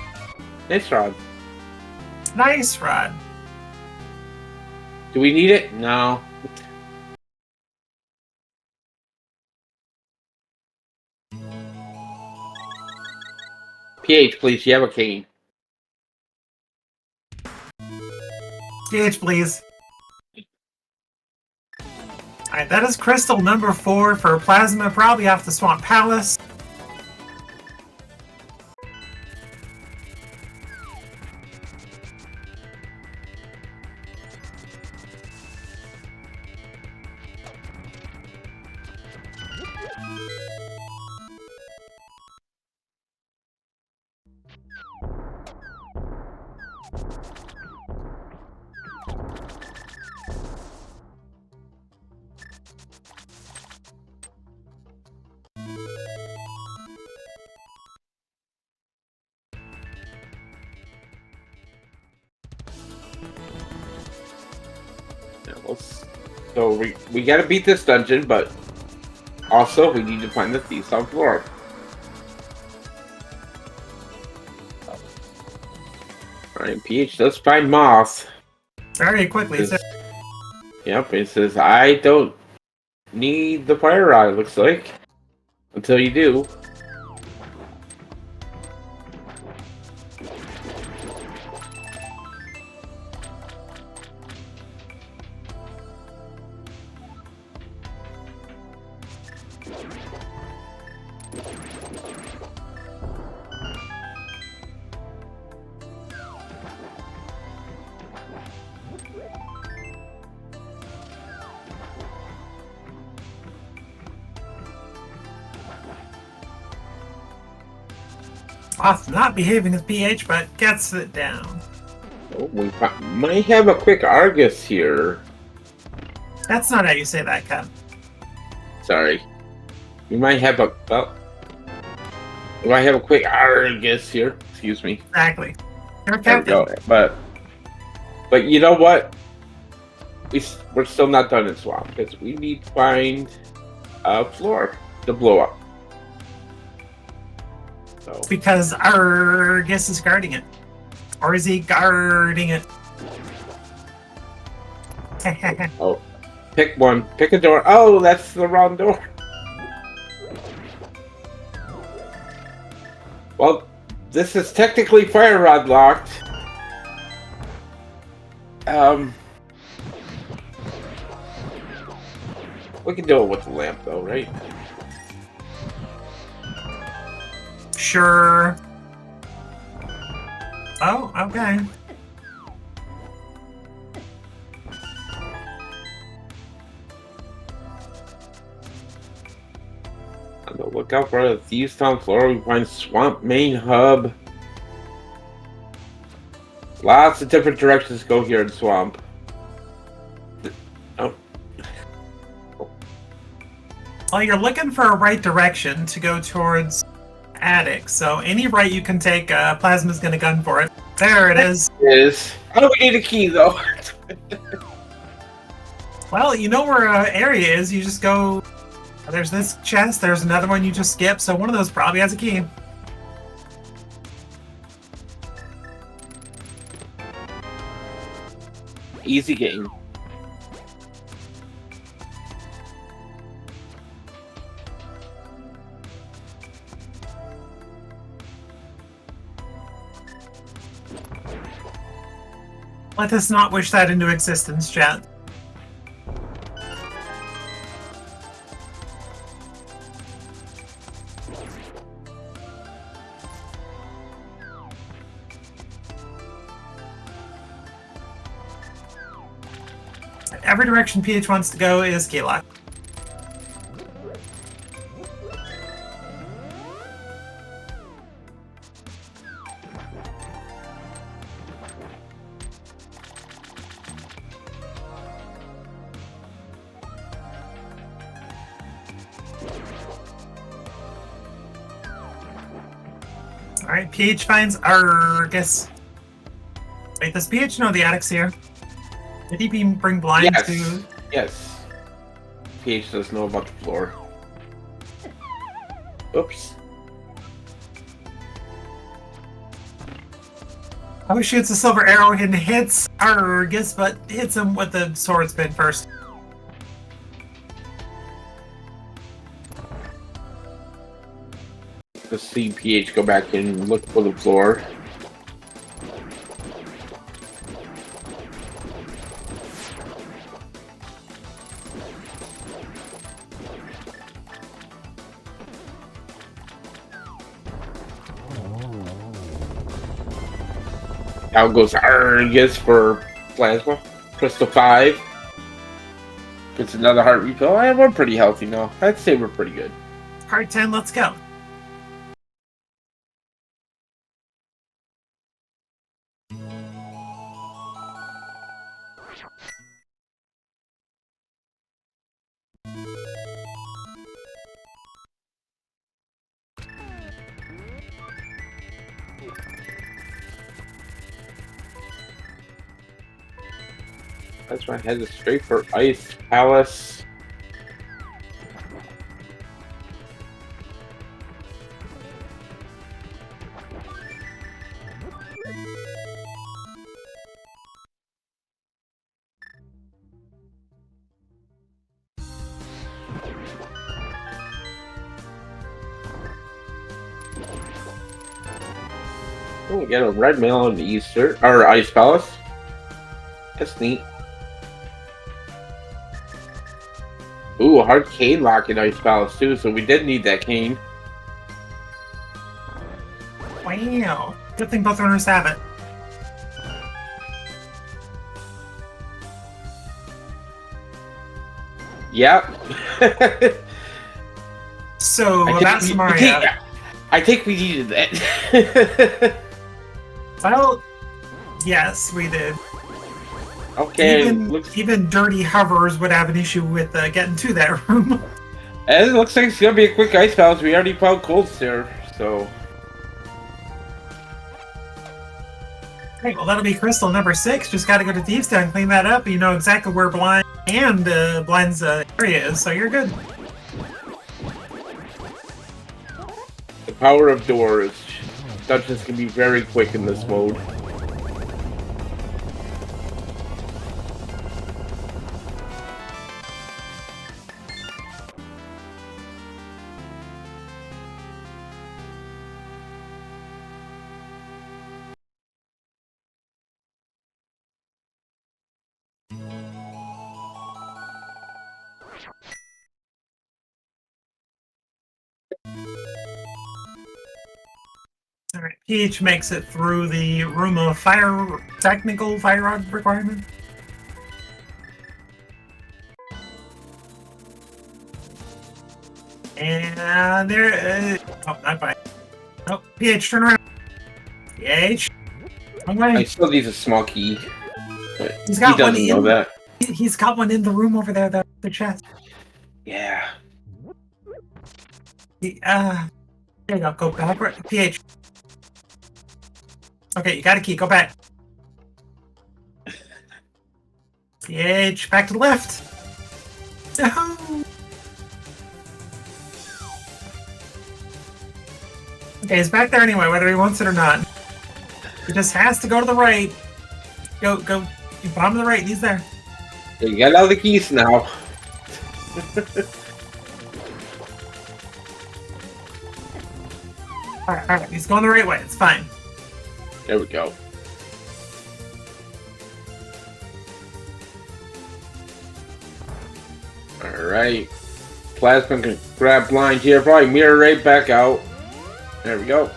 Nice rod. Nice rod. Do we need it? No. PH, please. You have a cane. PH, please. Alright, that is crystal number 4 for Plasma, probably off the Swamp Palace. So we gotta beat this dungeon, but also we need to find the thieves on floor. Alright, PH does find moth. Very quickly. Yep, it says I don't need the fire rod, it looks like. Until you do. Moth not behaving as PH, but gets it down. Oh, we might have a quick Argus here. That's not how you say that, Ken. Sorry. We might have a we might have a quick guess here. Excuse me. Exactly. You're a There we captain. go. But you know what? We're still not done in swamp because we need to find a floor to blow up. So Because Argus is guarding it. Or is he guarding it? oh, pick one. Pick a door. Oh, that's the wrong door. Well, this is technically fire rod locked. We can do it with the lamp though, right? Sure. Oh, okay. On the lookout for the Thieves Town floor, we find Swamp Main Hub. Lots of different directions to go here in Swamp. Oh. Well, you're looking for a right direction to go towards attic, so any right you can take, Plasma's gonna gun for it. There it is. It is. Oh, we need a key though. Well, you know where area is, you just go... There's this chest, there's another one you just skip, so one of those probably has a key. Easy game. Let us not wish that into existence, chat. Every direction PH wants to go is key lock. Alright, PH finds Argus. Wait, does PH know the attic's here? Did he bring blind Yes. to... Yes. PH does know about the floor. Oops. Oh, shoots a silver arrow and hits Argus, but hits him with the sword spin first. Let's see PH go back and look for the floor. Out goes Argus for Plasma. Crystal 5. Gets another heart refill. And we're pretty healthy now. I'd say we're pretty good. Part 10, let's go. That's why I headed straight for Ice Palace. Oh, we got a red mail on the Easter or Ice Palace. That's neat. Ooh, a hard cane lock in Ice Palace too, so we did need that cane. Wow. Good thing both runners have it. Yep. So, about Samaria. I think we needed that. Well, yes, we did. Okay, even dirty hovers would have an issue with getting to that room. And it looks like it's gonna be a quick ice palace. We already found colds there, so. Right, well, that'll be crystal number 6. Just got to go to Thieves Town, clean that up. You know exactly where Blind and Blind's area is, so you're good. The power of doors. Dungeons can be very quick in this mode. Alright, Peach makes it through the room of technical fire rod requirement. And there, oh, not by. Oh, Peach, turn around. Peach, wrong way. I still need a small key. But He's got he doesn't know that. He's got one in the room over there, the chest. Yeah. There you go, go back. PH. Okay, you got a key, go back. PH, back to the left. No. Okay, he's back there anyway, whether he wants it or not. He just has to go to the right. Go, bottom of the right, he's there. You got all the keys now. Alright, he's going the right way, it's fine. There we go. Alright. Plasma can grab Blind here, probably mirror right back out. There we go.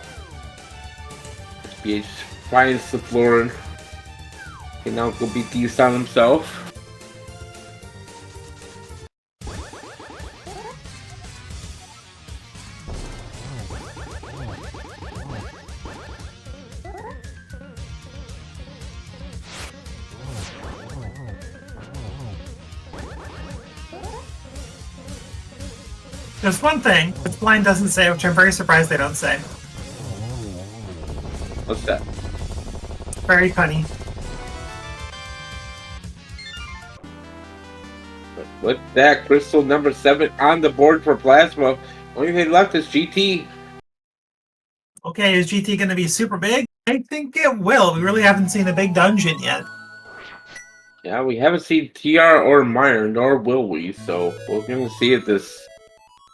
SPH finds the floor. Okay, now go beat these on himself. There's one thing that Blind doesn't say, which I'm very surprised they don't say. What's that? Very funny. With that, crystal number 7 on the board for Plasma. Only thing left is GT. Okay, is GT going to be super big? I think it will. We really haven't seen a big dungeon yet. Yeah, we haven't seen TR or Meyer, nor will we, so we're going to see if this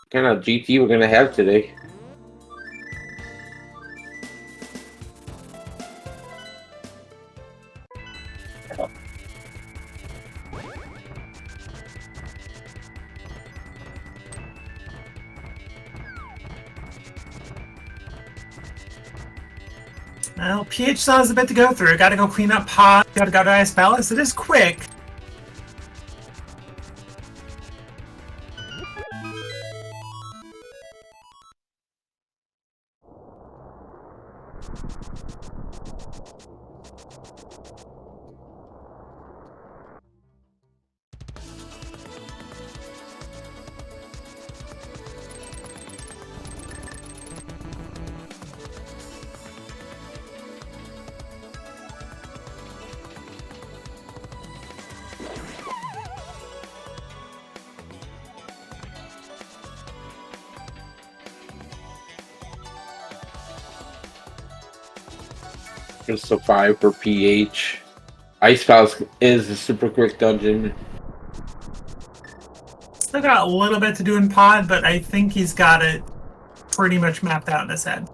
kind of GT we're going to have today. Well, PH still has a bit to go through. Gotta go clean up Pod, gotta go to Ice Palace. It is quick. Crystal 5 for PH. Ice Palace is a super quick dungeon. Still got a little bit to do in Pod, but I think he's got it pretty much mapped out in his head.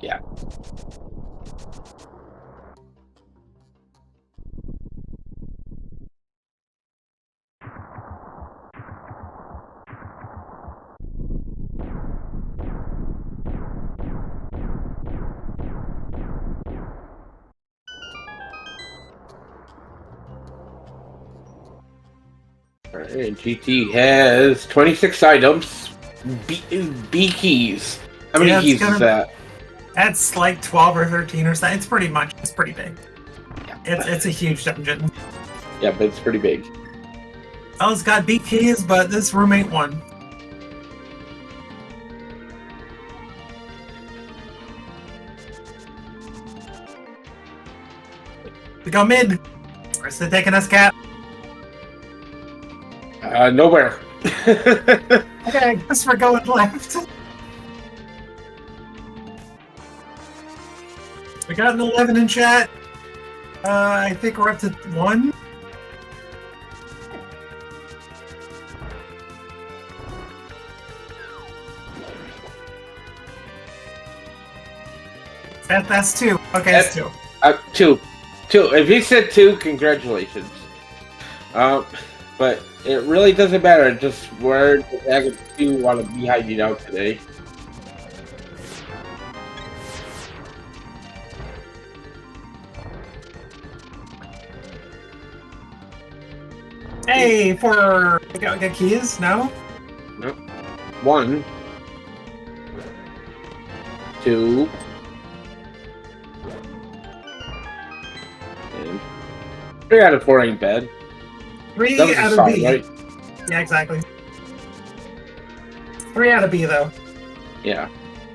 Yeah. Alright, GT has 26 items. B keys. How many keys is that? That's like 12 or 13 or something. It's pretty big. Yeah, it's a huge dungeon. Yeah, but it's pretty big. Oh, it's got beat keys, but this roommate won. We go mid. Where's it taking us, Cat? Nowhere. Okay, I guess we're going left. We got an 11 in chat. I think we're up to 1. That's 2. Okay, that's 2. 2. If he said 2, congratulations. But it really doesn't matter. Just where does Aga 2 want to be hiding out today? Hey, for get keys? No. No. 1, 2. And 3 out of 4 ain't bad. 3 That was a out of song, B. right? Yeah, exactly. 3 out of B, though. Yeah.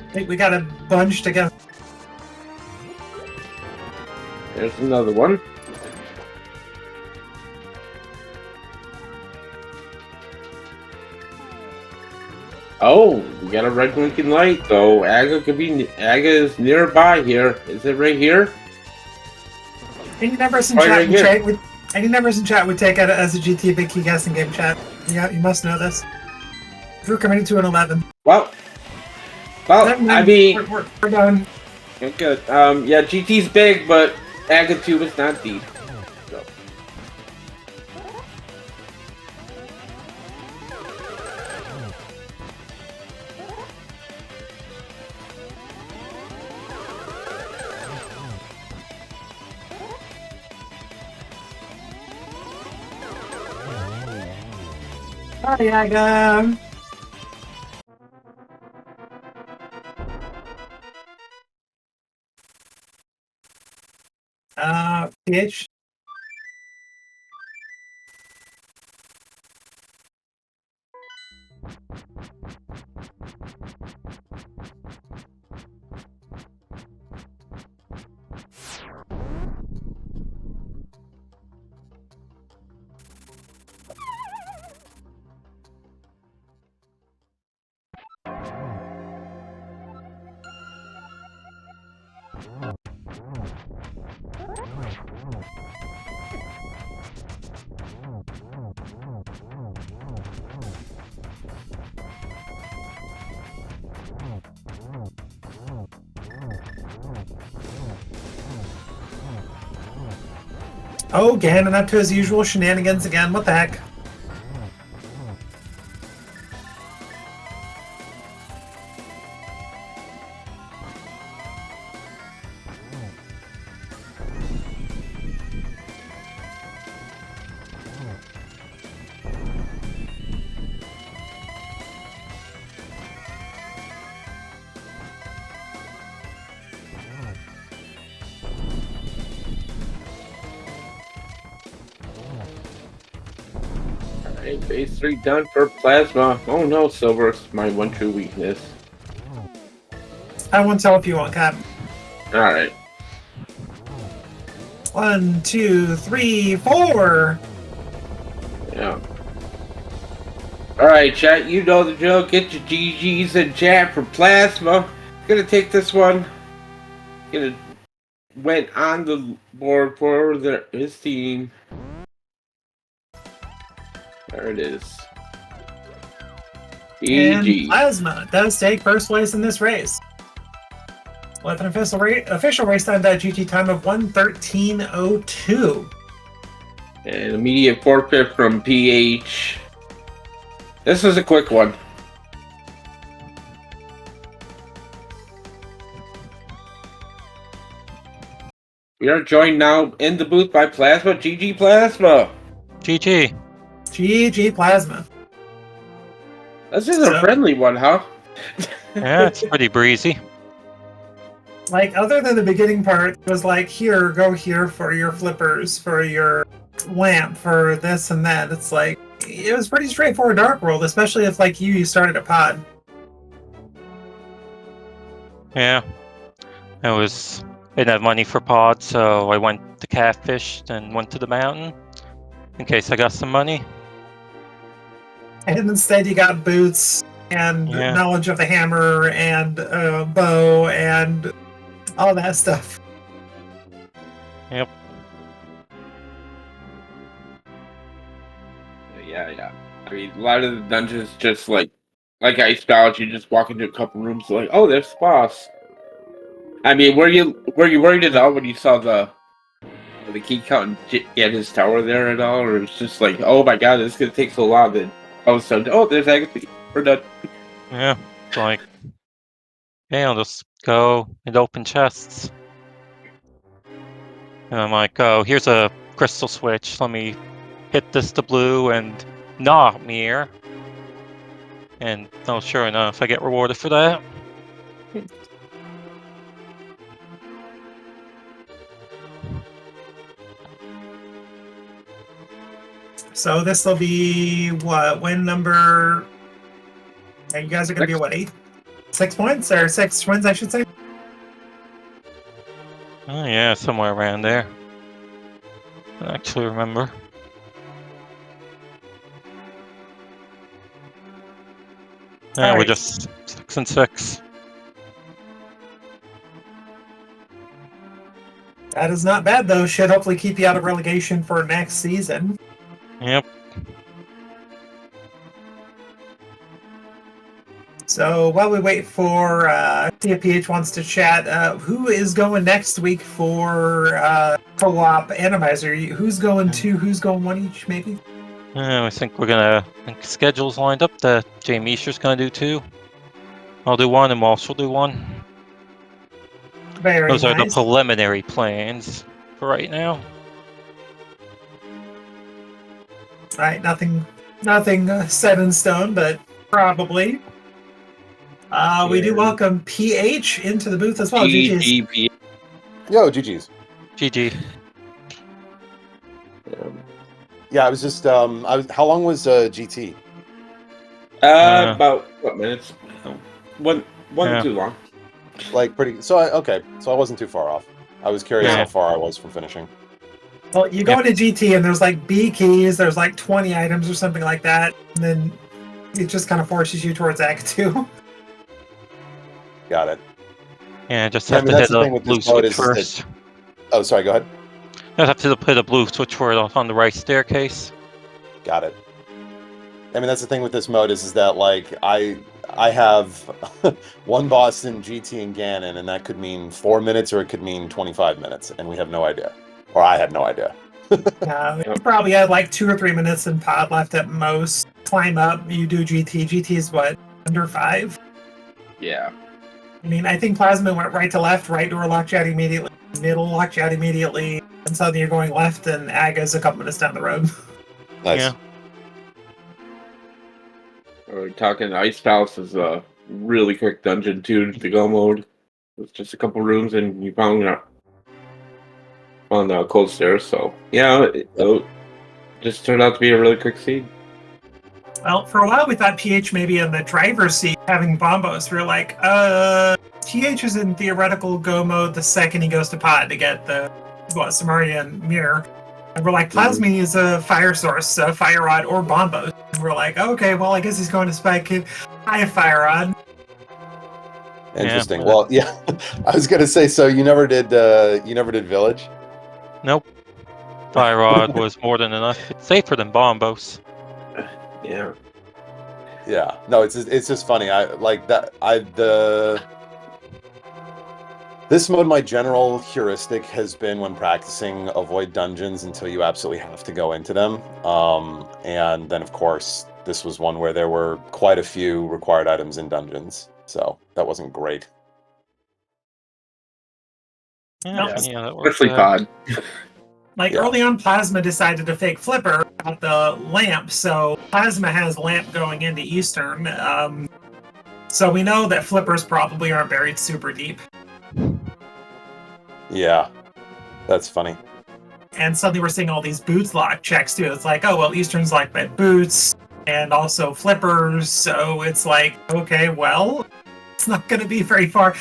I think we got a bunch together. There's another one. Oh, we got a red blinking light, though. Aga is nearby here. Is it right here? Any numbers in Right chat here. any numbers in chat would take it as a GT Big Key guessing game chat. Yeah, you must know this. We're committed to an 11. Well, I mean, we're done. good. Yeah, GT's big, but Aga 2 is not deep. So. Hi, Aga. PH. Oh, Ganon up to his usual shenanigans again. What the heck? Alright, phase 3 done for Plasma. Oh no, Silver's my one true weakness. I won't tell if you want, Cap. Alright. 1, 2, 3, 4. Yeah. Alright, chat, you know the drill. Get your GGs in chat for Plasma. Gonna take this one. Gonna went on the board for his team. There it is. And GG. Plasma does take first place in this race. With an official race time GT time of 1:13:02. And immediate forfeit from PH. This was a quick one. We are joined now in the booth by Plasma. GG Plasma. GG. GG Plasma. This is a friendly one, huh? Yeah, it's pretty breezy. Like, other than the beginning part, it was like, here, go here for your flippers, for your lamp for this and that. It's like, it was pretty straightforward Dark World, especially if, like, you started a pod. Yeah. I didn't have money for pods, so I went to Catfish, then went to the mountain in case I got some money. And instead you got boots and knowledge of the hammer and bow and all that stuff. Yep. Yeah. I mean, a lot of the dungeons just like Ice College, you just walk into a couple rooms like, oh, there's the boss. I mean, were you worried at all when you saw the key count and get his tower there at all, or it's just like, oh my god, this is gonna take so long? Then all of a sudden, oh, there's Agatha. We're done. Yeah. It's like, yeah, I'll just go and open chests. And I'm like, oh, here's a crystal switch. Let me hit this to blue and not mirror. And oh, sure enough, I get rewarded for that. So this will be what? Win number. You guys are going to be what, 8? 6 points? Or 6 wins, I should say? Oh, yeah, somewhere around there. I don't actually remember. Yeah, All we're right. just 6 and 6. That is not bad, though. Should hopefully keep you out of relegation for next season. Yep. So while we wait for TFPH wants to chat, who is going next week for co-op Randomizer? Who's going 2? Who's going 1 each, maybe? I think we're gonna. I think schedule's lined up that Jay Meisher's gonna do 2. I'll do 1 and Walsh will do 1. Very Those are the nice. preliminary plans for right now. All right, nothing set in stone, but probably. We do welcome PH into the booth as well. GG's. GGP. Yo, GG's. GG. Yeah, I was just how long was GT? About what minutes? Wasn't Yeah. too long. Like pretty. So I wasn't too far off. I was curious Yeah. how far I was from finishing. Well, you go into GT and there's like B keys, there's like 20 items or something like that, and then it just kind of forces you towards Act 2. Got it. Yeah, just Yeah, I have mean, to that's hit the a thing with blue this mode switch is that- first. Oh, sorry. Go ahead. I have to hit a blue switch for it on the right staircase. Got it. I mean, that's the thing with this mode is that like I have one boss in GT and Ganon, and that could mean 4 minutes or it could mean 25 minutes, and we have no idea, or I had no idea. You probably had like 2 or 3 minutes in pod left at most. Climb up, you do GT. GT is what, under 5? Yeah. I mean, I think Plasma went right to left, right door locked you out immediately, middle locked you out immediately, and suddenly you're going left, and Aga's a couple minutes down the road. Nice. Yeah. We're talking Ice Palace is a really quick dungeon too to go mode. It's just a couple rooms and you found on the cold stairs. So yeah, it just turned out to be a really quick seed. Well, for a while we thought PH may be in the driver's seat having bombos. We were like, PH is in theoretical go mode the second he goes to pod to get the Samarian mirror. And we're like, Plasmy is a fire source, a fire rod, or bombos. And we're like, okay, well, I guess he's going to spike it. I have fire rod. Interesting. Yeah. Well, yeah, I was gonna say. So you never did Village? Nope. Fire rod was more than enough. It's safer than bombos. Yeah. Yeah. No, it's just funny. I like that. This mode, my general heuristic has been when practicing avoid dungeons until you absolutely have to go into them. And then, of course, this was one where there were quite a few required items in dungeons. So that wasn't great. Yeah, that works. Especially pod. Early on, Plasma decided to fake Flipper at the lamp, so Plasma has lamp going into Eastern. So we know that Flippers probably aren't buried super deep. Yeah, that's funny. and suddenly we're seeing all these boots lock checks too. It's like, oh well, Eastern's like by boots and also flippers, so it's like, okay, well, it's not going to be very far.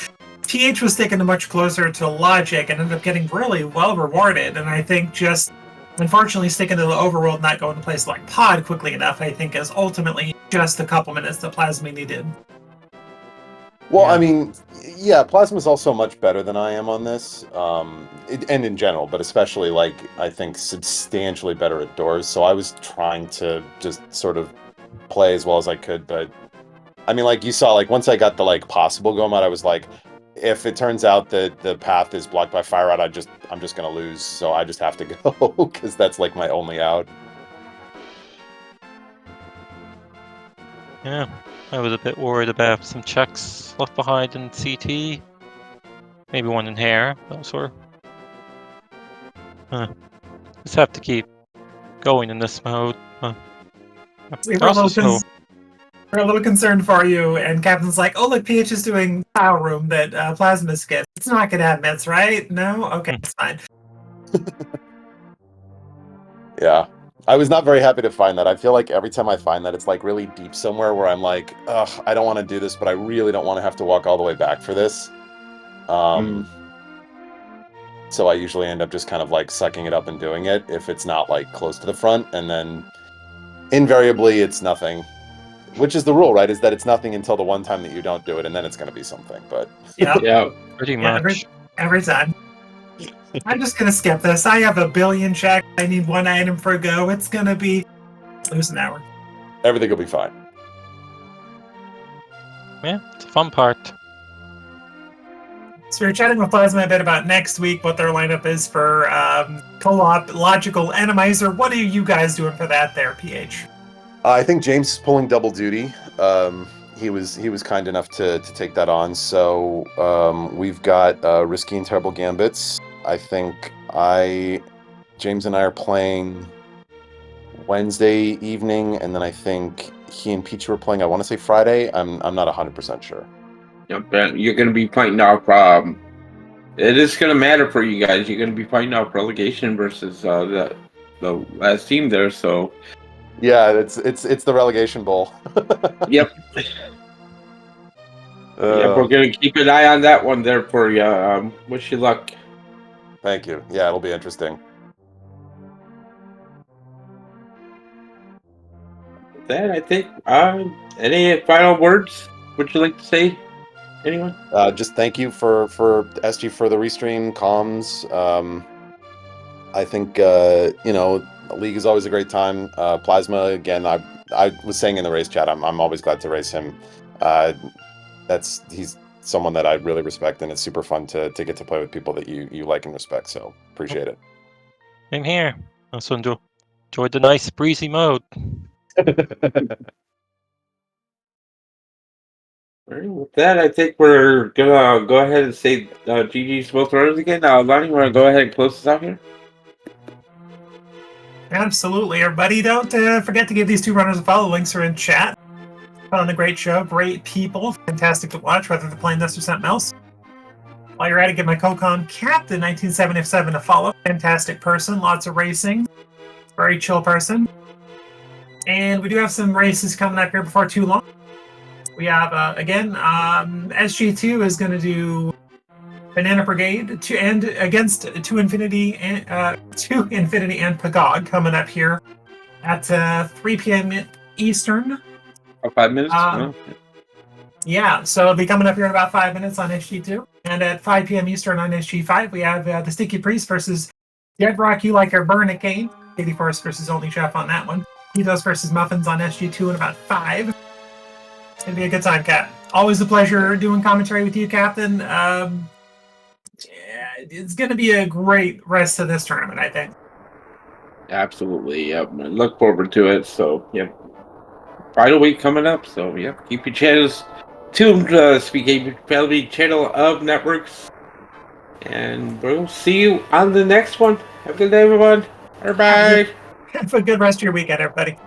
TH was taken much closer to logic and ended up getting really well rewarded, and I think just unfortunately sticking to the overworld, not going to places like Pod quickly enough, I think is ultimately just a couple minutes that Plasma needed. Well, Yeah. I mean, yeah, Plasma's also much better than I am on this, and in general, but especially, like, I think substantially better at doors, so I was trying to just sort of play as well as I could, but, I mean, like, you saw, like, once I got the, like, possible go mode, I was like, if it turns out that the path is blocked by Fire Rod, I'm just gonna lose, so I just have to go, because that's, like, my only out. Yeah, I was a bit worried about some checks left behind in CT. Maybe one in hair, those were. Just have to keep going in this mode. We were, Also, we're a little concerned for you, and Captain's like, oh look, PH is doing Power Room that Plasma skips. It's not going to have mets, right? No? Okay, it's fine. Yeah. I was not very happy to find that. I feel like every time I find that, it's like really deep somewhere where I'm like, ugh, I don't want to do this, but I really don't want to have to walk all the way back for this. So I usually end up just kind of like sucking it up and doing it if it's not like close to the front, and then invariably it's nothing. Which is the rule, right? Is that it's nothing until the one time that you don't do it, and then it's going to be something. But Yeah, Yeah. pretty yeah, much. every time. I'm just going to skip this. I have a billion checks. I need one item for a go. It's going to be lose an hour. everything will be fine. Yeah, it's a fun part. So we were chatting with Plasma a bit about next week, what their lineup is for co-op logical Randomizer. What are you guys doing for that there, PH? I think James is pulling double duty. He was kind enough to take that on. So we've got Risky and Terrible Gambits. I think James and I are playing Wednesday evening, and then I think he and Peach were playing, I want to say Friday. I'm not 100% sure. Yep, and you're going to be fighting off. It is going to matter for you guys. You're going to be fighting off relegation versus the last team there. So Yeah, it's the relegation bowl. yep, yep, we're going to keep an eye on that one there for you. Wish you luck. Thank you. Yeah, it'll be interesting. With that, I think. Any final words? Would you like to say? Anyone? Just thank you for SG for the restream comms. I think the league is always a great time. Plasma, again, I was saying in the race chat, I'm always glad to race him. He's someone that I really respect, and it's super fun to get to play with people that you like and respect. So appreciate it. Same here. Also enjoyed the nice breezy mode. All right, with that, I think we're gonna go ahead and say GG's both runners again. Lonnie, you want to go ahead and close this out here? Absolutely, everybody. Don't forget to give these two runners a follow. Links are in chat. Put on a great show, great people, fantastic to watch, whether they're playing this or something else. While you're at it, give my co-con Captain 1977 a follow. Fantastic person, lots of racing, very chill person. And we do have some races coming up here before too long. We have, again, SG2 is going to do Banana Brigade against 2 Infinity and Pagog coming up here at 3 p.m. Eastern. 5 minutes? Yeah, so it'll be coming up here in about 5 minutes on SG2. And at 5 p.m. Eastern on SG5, we have the Sticky Priest versus Dead Rock You Like Our Burn at Kane. 81st versus Only Chef on that one. Tito's versus Muffins on SG2 in about 5. It's going to be a good time, Cap. Always a pleasure doing commentary with you, Captain. It's going to be a great rest of this tournament, I think. Absolutely, yep. I look forward to it. So, yep. Final week coming up. So, yep. Keep your channels tuned to SpeedGaming Family channel of networks. And we'll see you on the next one. Have a good day, everyone. Bye-bye. Have a good rest of your weekend, everybody.